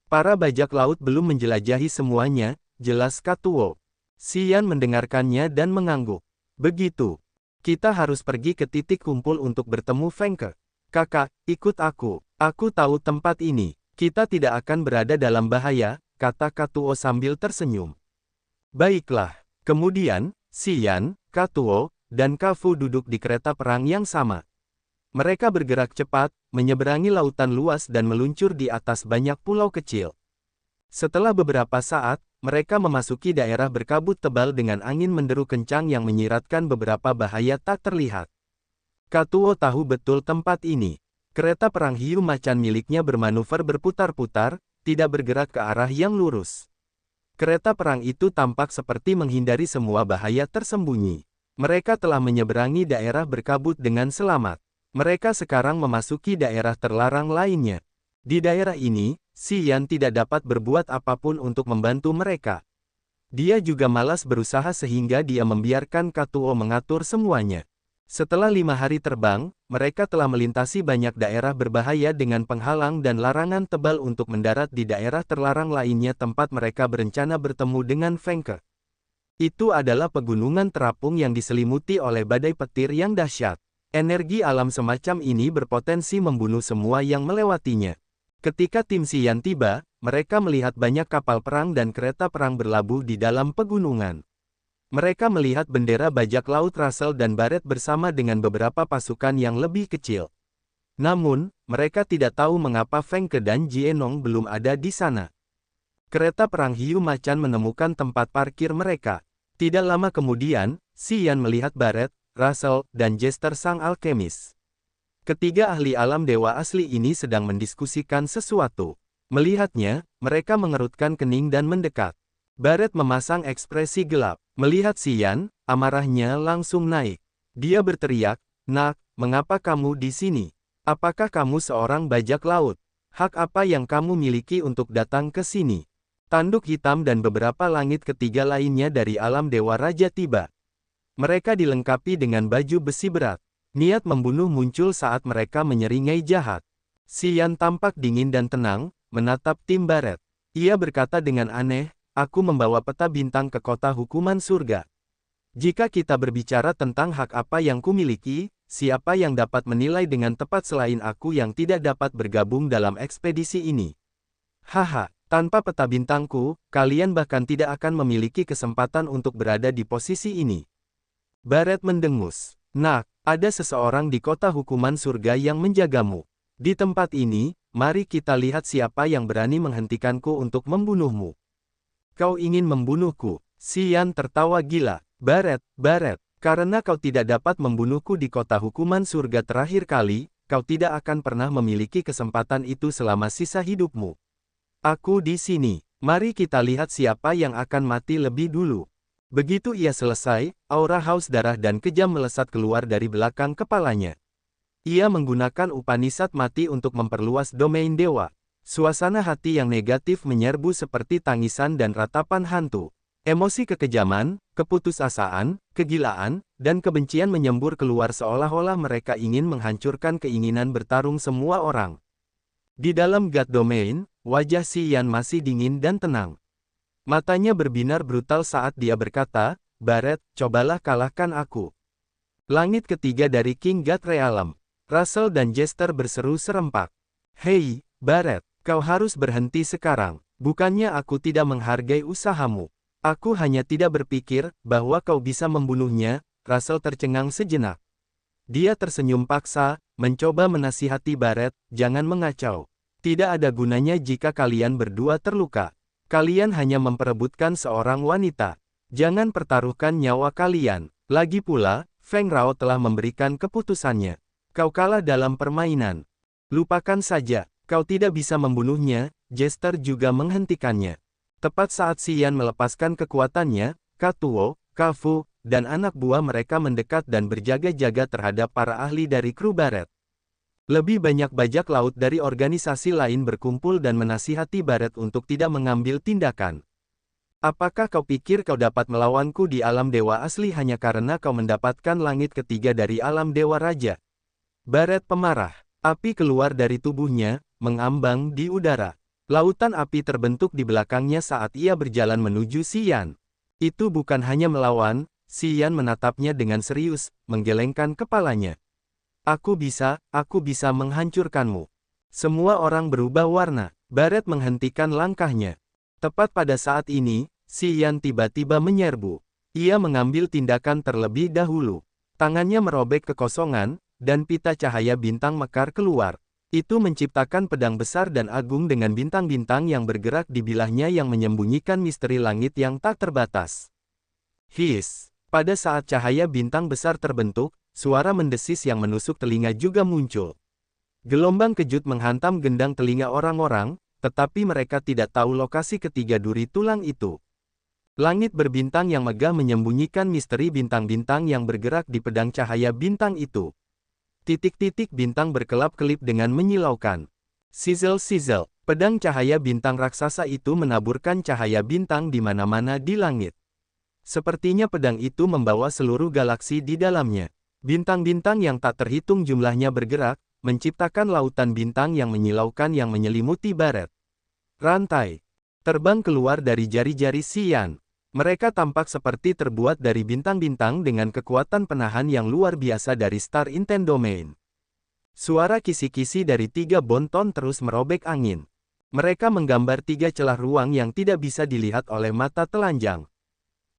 Para bajak laut belum menjelajahi semuanya, jelas Katuo. Xian mendengarkannya dan mengangguk. Begitu. Kita harus pergi ke titik kumpul untuk bertemu Feng Ke. Kakak, ikut aku. Aku tahu tempat ini. Kita tidak akan berada dalam bahaya, kata Katuo sambil tersenyum. Baiklah. Kemudian, Xian, Katuo, dan Kafu duduk di kereta perang yang sama. Mereka bergerak cepat, menyeberangi lautan luas dan meluncur di atas banyak pulau kecil. Setelah beberapa saat, mereka memasuki daerah berkabut tebal dengan angin menderu kencang yang menyiratkan beberapa bahaya tak terlihat. Katuo tahu betul tempat ini. Kereta perang hiu macan miliknya bermanuver berputar-putar, tidak bergerak ke arah yang lurus. Kereta perang itu tampak seperti menghindari semua bahaya tersembunyi. Mereka telah menyeberangi daerah berkabut dengan selamat. Mereka sekarang memasuki daerah terlarang lainnya. Di daerah ini, Xian tidak dapat berbuat apapun untuk membantu mereka. Dia juga malas berusaha sehingga dia membiarkan Katuo mengatur semuanya. Setelah 5 hari terbang, mereka telah melintasi banyak daerah berbahaya dengan penghalang dan larangan tebal untuk mendarat di daerah terlarang lainnya tempat mereka berencana bertemu dengan Feng Ke. Itu adalah pegunungan terapung yang diselimuti oleh badai petir yang dahsyat. Energi alam semacam ini berpotensi membunuh semua yang melewatinya. Ketika tim Xian tiba, mereka melihat banyak kapal perang dan kereta perang berlabuh di dalam pegunungan. Mereka melihat bendera bajak laut Russell dan Barret bersama dengan beberapa pasukan yang lebih kecil. Namun, mereka tidak tahu mengapa Feng Ke dan Jienong belum ada di sana. Kereta perang hiu macan menemukan tempat parkir mereka. Tidak lama kemudian, Xian melihat Barret, Russell, dan Jester sang alkemis. Ketiga ahli alam dewa asli ini sedang mendiskusikan sesuatu. Melihatnya, mereka mengerutkan kening dan mendekat. Barret memasang ekspresi gelap. Melihat Xian, amarahnya langsung naik. Dia berteriak, "Nak, mengapa kamu di sini? Apakah kamu seorang bajak laut? Hak apa yang kamu miliki untuk datang ke sini?" Tanduk hitam dan beberapa langit ketiga lainnya dari alam dewa raja tiba. Mereka dilengkapi dengan baju besi berat. Niat membunuh muncul saat mereka menyeringai jahat. Xian tampak dingin dan tenang, menatap tim Barret. Ia berkata dengan aneh, "Aku membawa peta bintang ke kota hukuman surga. Jika kita berbicara tentang hak apa yang kumiliki, siapa yang dapat menilai dengan tepat selain aku yang tidak dapat bergabung dalam ekspedisi ini? Haha, tanpa peta bintangku, kalian bahkan tidak akan memiliki kesempatan untuk berada di posisi ini." Barret mendengus. "Nak, ada seseorang di kota hukuman surga yang menjagamu. Di tempat ini, mari kita lihat siapa yang berani menghentikanku untuk membunuhmu." "Kau ingin membunuhku?" Xian tertawa gila. Barret, karena kau tidak dapat membunuhku di kota hukuman surga terakhir kali, kau tidak akan pernah memiliki kesempatan itu selama sisa hidupmu. Aku di sini. Mari kita lihat siapa yang akan mati lebih dulu." Begitu ia selesai, aura haus darah dan kejam melesat keluar dari belakang kepalanya. Ia menggunakan Upanishad mati untuk memperluas domain dewa. Suasana hati yang negatif menyerbu seperti tangisan dan ratapan hantu. Emosi kekejaman, keputusasaan, kegilaan, dan kebencian menyembur keluar seolah-olah mereka ingin menghancurkan keinginan bertarung semua orang. Di dalam God Domain, wajah Xian masih dingin dan tenang. Matanya berbinar brutal saat dia berkata, "Barret, cobalah kalahkan aku." Langit ketiga dari King God Realm. Russell dan Jester berseru serempak. "Hei, Barret, kau harus berhenti sekarang. Bukannya aku tidak menghargai usahamu. Aku hanya tidak berpikir bahwa kau bisa membunuhnya." Russell tercengang sejenak. Dia tersenyum paksa, mencoba menasihati Barret, "Jangan mengacau. Tidak ada gunanya jika kalian berdua terluka. Kalian hanya memperebutkan seorang wanita." Jangan pertaruhkan nyawa kalian. Lagi pula, Feng Rao telah memberikan keputusannya. Kau kalah dalam permainan. Lupakan saja, kau tidak bisa membunuhnya. Jester juga menghentikannya. Tepat saat Xian melepaskan kekuatannya, Katuo, Kafu, dan anak buah mereka mendekat dan berjaga-jaga terhadap para ahli dari kru Baret. Lebih banyak bajak laut dari organisasi lain berkumpul dan menasihati Baret untuk tidak mengambil tindakan. Apakah kau pikir kau dapat melawanku di alam dewa asli hanya karena kau mendapatkan langit ketiga dari alam dewa raja? Baret pemarah. Api keluar dari tubuhnya, mengambang di udara. Lautan api terbentuk di belakangnya saat ia berjalan menuju Xian. Itu bukan hanya melawan, Xian menatapnya dengan serius, menggelengkan kepalanya. Aku bisa menghancurkanmu. Semua orang berubah warna. Baret menghentikan langkahnya. Tepat pada saat ini, Xian tiba-tiba menyerbu. Ia mengambil tindakan terlebih dahulu. Tangannya merobek kekosongan, dan pita cahaya bintang mekar keluar. Itu menciptakan pedang besar dan agung dengan bintang-bintang yang bergerak di bilahnya yang menyembunyikan misteri langit yang tak terbatas. Hiss! Pada saat cahaya bintang besar terbentuk, suara mendesis yang menusuk telinga juga muncul. Gelombang kejut menghantam gendang telinga orang-orang, tetapi mereka tidak tahu lokasi ketiga duri tulang itu. Langit berbintang yang megah menyembunyikan misteri bintang-bintang yang bergerak di pedang cahaya bintang itu. Titik-titik bintang berkelap-kelip dengan menyilaukan. Sizzle-sizzle, pedang cahaya bintang raksasa itu menaburkan cahaya bintang di mana-mana di langit. Sepertinya pedang itu membawa seluruh galaksi di dalamnya. Bintang-bintang yang tak terhitung jumlahnya bergerak, menciptakan lautan bintang yang menyilaukan yang menyelimuti Baret. Rantai terbang keluar dari jari-jari Xian. Mereka tampak seperti terbuat dari bintang-bintang dengan kekuatan penahan yang luar biasa dari Star Intent Domain. Suara kisi-kisi dari 3 bonton terus merobek angin. Mereka menggambar 3 celah ruang yang tidak bisa dilihat oleh mata telanjang.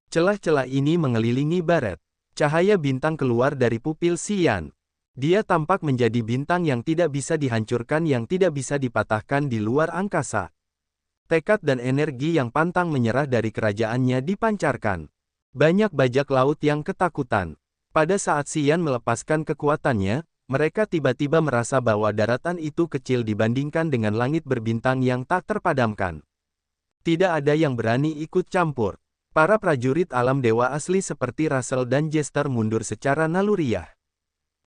Celah-celah ini mengelilingi Baret. Cahaya bintang keluar dari pupil Xian. Dia tampak menjadi bintang yang tidak bisa dihancurkan yang tidak bisa dipatahkan di luar angkasa. Tekad dan energi yang pantang menyerah dari kerajaannya dipancarkan. Banyak bajak laut yang ketakutan. Pada saat Xian melepaskan kekuatannya, mereka tiba-tiba merasa bahwa daratan itu kecil dibandingkan dengan langit berbintang yang tak terpadamkan. Tidak ada yang berani ikut campur. Para prajurit alam dewa asli seperti Russell dan Jester mundur secara naluriah.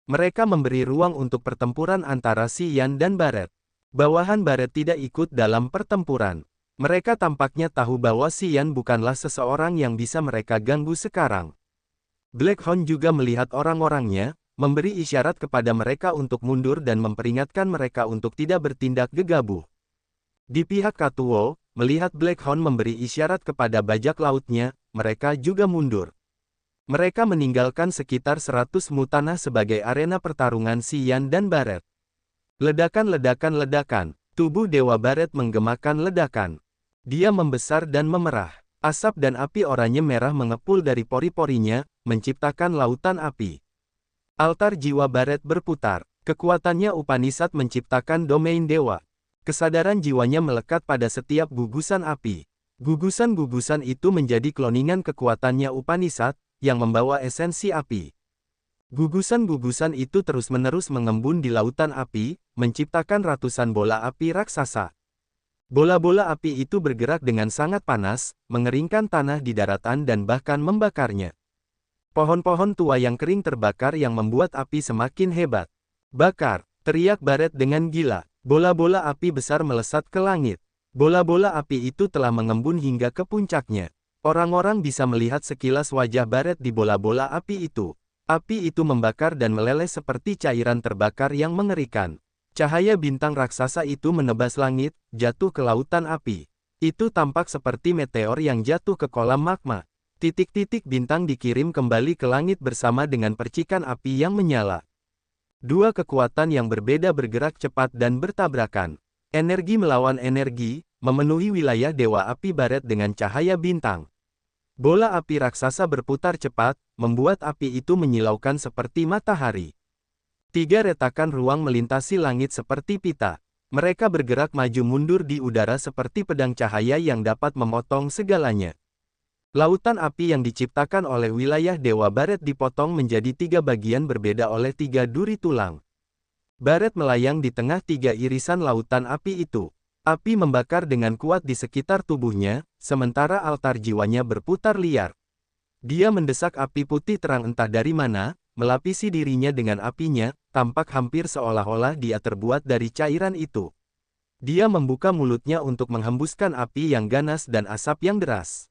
Mereka memberi ruang untuk pertempuran antara Xian dan Baret. Bawahan Baret tidak ikut dalam pertempuran. Mereka tampaknya tahu bahwa Xian bukanlah seseorang yang bisa mereka ganggu sekarang. Blackhorn juga melihat orang-orangnya, memberi isyarat kepada mereka untuk mundur dan memperingatkan mereka untuk tidak bertindak gegabah. Di pihak Katuo, melihat Blackhorn memberi isyarat kepada bajak lautnya, mereka juga mundur. Mereka meninggalkan sekitar 100 mu tanah sebagai arena pertarungan Xian dan Baret. Ledakan-ledakan-ledakan, tubuh Dewa Baret menggemakan ledakan. Dia membesar dan memerah. Asap dan api oranye merah mengepul dari pori-porinya, menciptakan lautan api. Altar jiwa Baret berputar. Kekuatannya Upanishad menciptakan domain dewa. Kesadaran jiwanya melekat pada setiap gugusan api. Gugusan-gugusan itu menjadi kloningan kekuatannya Upanishad, yang membawa esensi api. Gugusan-gugusan itu terus-menerus mengembun di lautan api, menciptakan ratusan bola api raksasa. Bola-bola api itu bergerak dengan sangat panas, mengeringkan tanah di daratan dan bahkan membakarnya. Pohon-pohon tua yang kering terbakar yang membuat api semakin hebat. Bakar, teriak Baret dengan gila. Bola-bola api besar melesat ke langit. Bola-bola api itu telah mengembun hingga ke puncaknya. Orang-orang bisa melihat sekilas wajah Baret di bola-bola api itu. Api itu membakar dan meleleh seperti cairan terbakar yang mengerikan. Cahaya bintang raksasa itu menebas langit, jatuh ke lautan api. Itu tampak seperti meteor yang jatuh ke kolam magma. Titik-titik bintang dikirim kembali ke langit bersama dengan percikan api yang menyala. Dua kekuatan yang berbeda bergerak cepat dan bertabrakan. Energi melawan energi, memenuhi wilayah Dewa Api Baret dengan cahaya bintang. Bola api raksasa berputar cepat, membuat api itu menyilaukan seperti matahari. 3 retakan ruang melintasi langit seperti pita. Mereka bergerak maju mundur di udara seperti pedang cahaya yang dapat memotong segalanya. Lautan api yang diciptakan oleh wilayah Dewa Baret dipotong menjadi 3 bagian berbeda oleh 3 duri tulang. Baret melayang di tengah 3 irisan lautan api itu. Api membakar dengan kuat di sekitar tubuhnya, sementara altar jiwanya berputar liar. Dia mendesak api putih terang entah dari mana, melapisi dirinya dengan apinya, tampak hampir seolah-olah dia terbuat dari cairan itu. Dia membuka mulutnya untuk menghembuskan api yang ganas dan asap yang deras.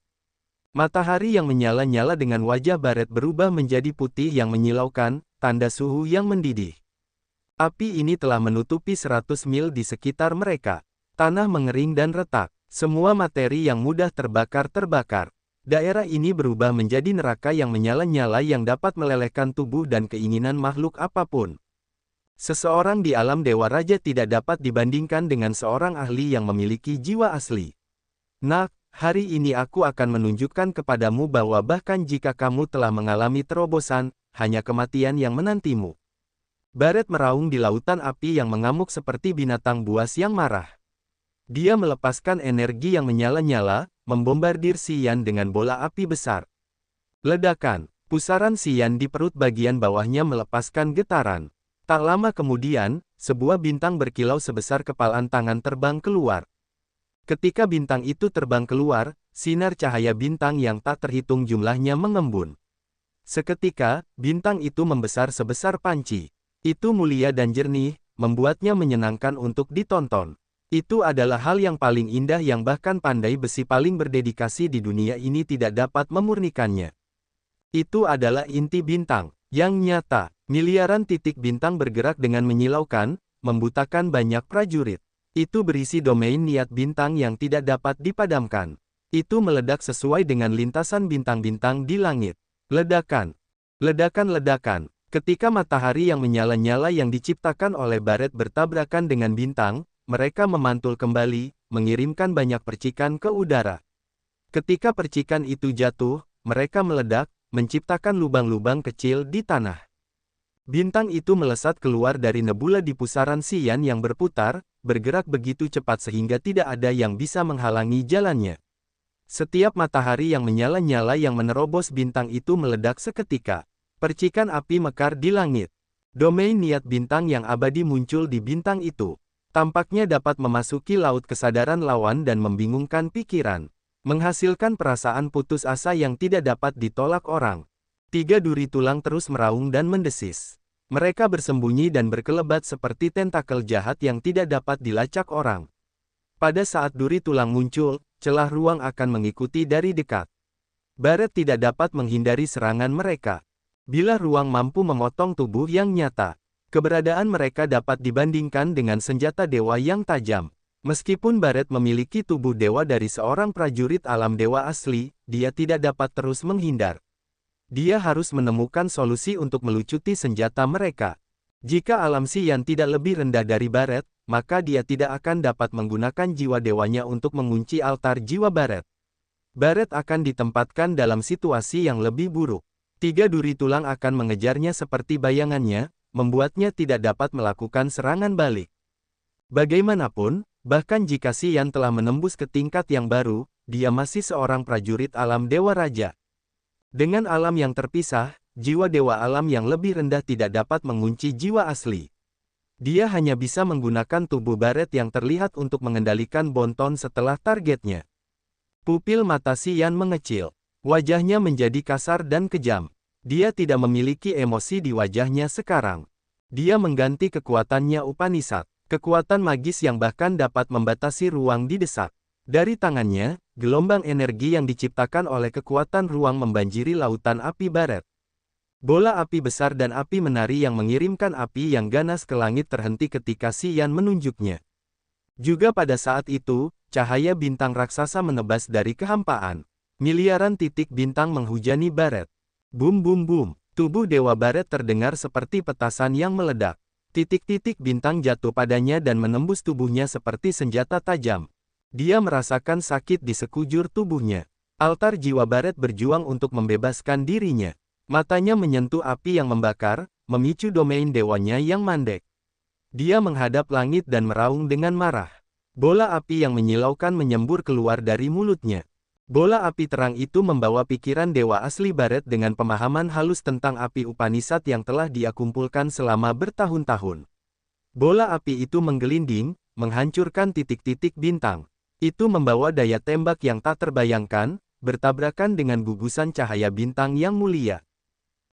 Matahari yang menyala-nyala dengan wajah Baret berubah menjadi putih yang menyilaukan, tanda suhu yang mendidih. Api ini telah menutupi 100 mil di sekitar mereka. Tanah mengering dan retak. Semua materi yang mudah terbakar. Daerah ini berubah menjadi neraka yang menyala-nyala yang dapat melelehkan tubuh dan keinginan makhluk apapun. Seseorang di alam Dewa Raja tidak dapat dibandingkan dengan seorang ahli yang memiliki jiwa asli. Nak, hari ini aku akan menunjukkan kepadamu bahwa bahkan jika kamu telah mengalami terobosan, hanya kematian yang menantimu. Baret meraung di lautan api yang mengamuk seperti binatang buas yang marah. Dia melepaskan energi yang menyala-nyala, membombardir Xian dengan bola api besar. Ledakan, pusaran Xian di perut bagian bawahnya melepaskan getaran. Tak lama kemudian, sebuah bintang berkilau sebesar kepalan tangan terbang keluar. Ketika bintang itu terbang keluar, sinar cahaya bintang yang tak terhitung jumlahnya mengembun. Seketika, bintang itu membesar sebesar panci. Itu mulia dan jernih, membuatnya menyenangkan untuk ditonton. Itu adalah hal yang paling indah yang bahkan pandai besi paling berdedikasi di dunia ini tidak dapat memurnikannya. Itu adalah inti bintang, yang nyata. Miliaran titik bintang bergerak dengan menyilaukan, membutakan banyak prajurit. Itu berisi domain niat bintang yang tidak dapat dipadamkan. Itu meledak sesuai dengan lintasan bintang-bintang di langit. Ledakan. Ledakan-ledakan. Ketika matahari yang menyala-nyala yang diciptakan oleh Baret bertabrakan dengan bintang, mereka memantul kembali, mengirimkan banyak percikan ke udara. Ketika percikan itu jatuh, mereka meledak, menciptakan lubang-lubang kecil di tanah. Bintang itu melesat keluar dari nebula di pusaran Xian yang berputar, bergerak begitu cepat sehingga tidak ada yang bisa menghalangi jalannya. Setiap matahari yang menyala-nyala yang menerobos bintang itu meledak seketika. Percikan api mekar di langit. Domain niat bintang yang abadi muncul di bintang itu. Tampaknya dapat memasuki laut kesadaran lawan dan membingungkan pikiran. Menghasilkan perasaan putus asa yang tidak dapat ditolak orang. 3 duri tulang terus meraung dan mendesis. Mereka bersembunyi dan berkelebat seperti tentakel jahat yang tidak dapat dilacak orang. Pada saat duri tulang muncul, celah ruang akan mengikuti dari dekat. Baret tidak dapat menghindari serangan mereka. Bila ruang mampu memotong tubuh yang nyata, keberadaan mereka dapat dibandingkan dengan senjata dewa yang tajam. Meskipun Baret memiliki tubuh dewa dari seorang prajurit alam dewa asli, dia tidak dapat terus menghindar. Dia harus menemukan solusi untuk melucuti senjata mereka. Jika alam Xian tidak lebih rendah dari Baret, maka dia tidak akan dapat menggunakan jiwa dewanya untuk mengunci altar jiwa Baret. Baret akan ditempatkan dalam situasi yang lebih buruk. 3 duri tulang akan mengejarnya seperti bayangannya, membuatnya tidak dapat melakukan serangan balik. Bagaimanapun, bahkan jika Xian telah menembus ke tingkat yang baru, dia masih seorang prajurit alam Dewa Raja. Dengan alam yang terpisah, jiwa dewa alam yang lebih rendah tidak dapat mengunci jiwa asli. Dia hanya bisa menggunakan tubuh Baret yang terlihat untuk mengendalikan Bonton setelah targetnya. Pupil mata Xian mengecil. Wajahnya menjadi kasar dan kejam. Dia tidak memiliki emosi di wajahnya sekarang. Dia mengganti kekuatannya Upanishad, kekuatan magis yang bahkan dapat membatasi ruang didesak. Dari tangannya, gelombang energi yang diciptakan oleh kekuatan ruang membanjiri lautan api Baret. Bola api besar dan api menari yang mengirimkan api yang ganas ke langit terhenti ketika Xian menunjuknya. Juga pada saat itu, cahaya bintang raksasa menebas dari kehampaan. Miliaran titik bintang menghujani Baret. Bum bum bum, tubuh Dewa Baret terdengar seperti petasan yang meledak. Titik-titik bintang jatuh padanya dan menembus tubuhnya seperti senjata tajam. Dia merasakan sakit di sekujur tubuhnya. Altar jiwa Baret berjuang untuk membebaskan dirinya. Matanya menyentuh api yang membakar, memicu domain dewanya yang mandek. Dia menghadap langit dan meraung dengan marah. Bola api yang menyilaukan menyembur keluar dari mulutnya. Bola api terang itu membawa pikiran dewa asli Baret dengan pemahaman halus tentang api Upanishad yang telah dia kumpulkan selama bertahun-tahun. Bola api itu menggelinding, menghancurkan titik-titik bintang. Itu membawa daya tembak yang tak terbayangkan, bertabrakan dengan gugusan cahaya bintang yang mulia.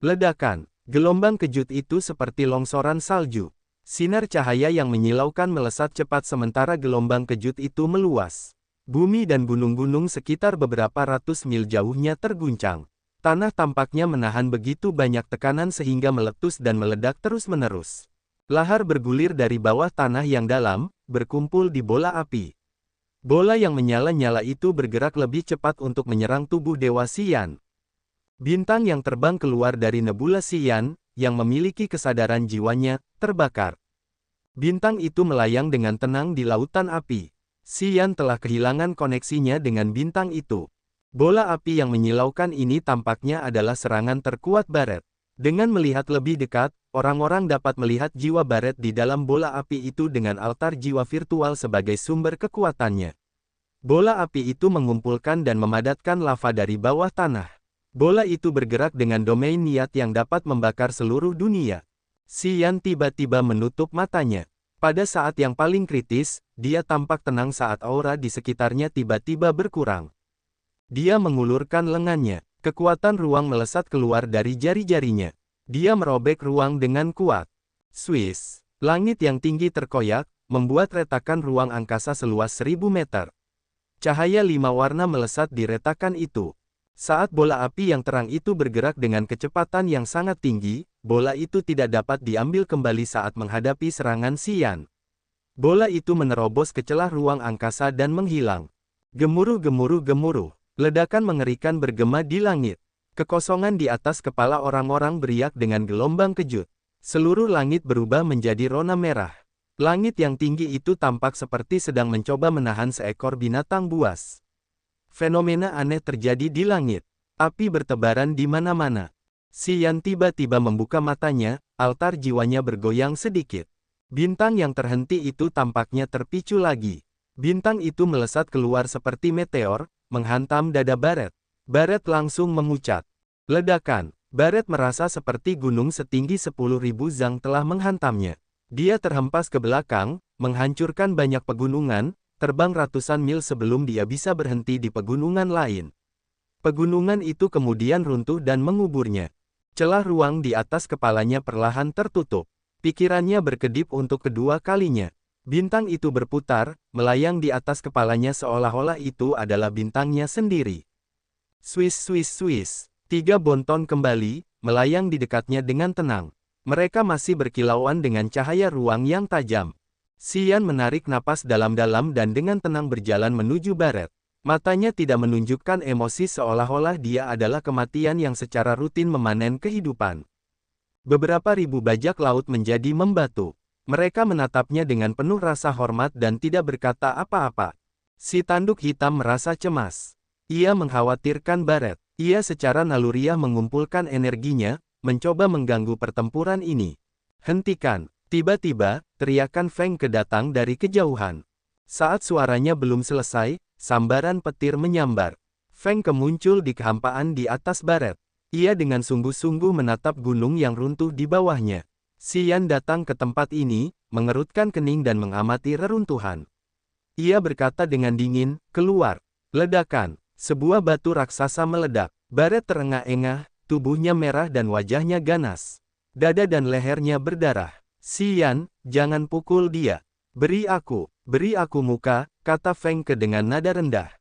Ledakan, gelombang kejut itu seperti longsoran salju. Sinar cahaya yang menyilaukan melesat cepat sementara gelombang kejut itu meluas. Bumi dan gunung-gunung sekitar beberapa ratus mil jauhnya terguncang. Tanah tampaknya menahan begitu banyak tekanan sehingga meletus dan meledak terus-menerus. Lahar bergulir dari bawah tanah yang dalam, berkumpul di bola api. Bola yang menyala-nyala itu bergerak lebih cepat untuk menyerang tubuh Dewa Xian. Bintang yang terbang keluar dari nebula Xian, yang memiliki kesadaran jiwanya, terbakar. Bintang itu melayang dengan tenang di lautan api. Xian telah kehilangan koneksinya dengan bintang itu. Bola api yang menyilaukan ini tampaknya adalah serangan terkuat Baret. Dengan melihat lebih dekat, orang-orang dapat melihat jiwa Baret di dalam bola api itu dengan altar jiwa virtual sebagai sumber kekuatannya. Bola api itu mengumpulkan dan memadatkan lava dari bawah tanah. Bola itu bergerak dengan domain niat yang dapat membakar seluruh dunia. Xian tiba-tiba menutup matanya. Pada saat yang paling kritis, dia tampak tenang saat aura di sekitarnya tiba-tiba berkurang. Dia mengulurkan lengannya. Kekuatan ruang melesat keluar dari jari-jarinya. Dia merobek ruang dengan kuat. Swiss. Langit yang tinggi terkoyak, membuat retakan ruang angkasa seluas 1000 meter. Cahaya 5 warna melesat di retakan itu. Saat bola api yang terang itu bergerak dengan kecepatan yang sangat tinggi, bola itu tidak dapat diambil kembali saat menghadapi serangan Xian. Bola itu menerobos ke celah ruang angkasa dan menghilang. Gemuruh-gemuruh-gemuruh. Ledakan mengerikan bergema di langit. Kekosongan di atas kepala orang-orang beriak dengan gelombang kejut. Seluruh langit berubah menjadi rona merah. Langit yang tinggi itu tampak seperti sedang mencoba menahan seekor binatang buas. Fenomena aneh terjadi di langit. Api bertebaran di mana-mana. Xian tiba-tiba membuka matanya, altar jiwanya bergoyang sedikit. Bintang yang terhenti itu tampaknya terpicu lagi. Bintang itu melesat keluar seperti meteor, menghantam dada Baret. Baret langsung memucat. Ledakan. Baret merasa seperti gunung setinggi 10.000 zang telah menghantamnya. Dia terhempas ke belakang, menghancurkan banyak pegunungan, terbang ratusan mil sebelum dia bisa berhenti di pegunungan lain. Pegunungan itu kemudian runtuh dan menguburnya. Celah ruang di atas kepalanya perlahan tertutup. Pikirannya berkedip untuk kedua kalinya. Bintang itu berputar, melayang di atas kepalanya seolah-olah itu adalah bintangnya sendiri. Swiss, Swiss, Swiss. 3 bonton kembali, melayang di dekatnya dengan tenang. Mereka masih berkilauan dengan cahaya ruang yang tajam. Xian menarik napas dalam-dalam dan dengan tenang berjalan menuju Baret. Matanya tidak menunjukkan emosi seolah-olah dia adalah kematian yang secara rutin memanen kehidupan. Beberapa ribu bajak laut menjadi membatu. Mereka menatapnya dengan penuh rasa hormat dan tidak berkata apa-apa. Si tanduk hitam merasa cemas. Ia mengkhawatirkan Baret. Ia secara naluriah mengumpulkan energinya, mencoba mengganggu pertempuran ini. Hentikan. Tiba-tiba, teriakan Feng Ke datang dari kejauhan. Saat suaranya belum selesai, sambaran petir menyambar. Feng Ke muncul di kehampaan di atas Baret. Ia dengan sungguh-sungguh menatap gunung yang runtuh di bawahnya. Xian datang ke tempat ini, mengerutkan kening dan mengamati reruntuhan. Ia berkata dengan dingin, "Keluar." Ledakan. Sebuah batu raksasa meledak. Baret terengah-engah, tubuhnya merah dan wajahnya ganas. Dada dan lehernya berdarah. "Xian, jangan pukul dia. Beri aku muka," kata Feng Ke dengan nada rendah.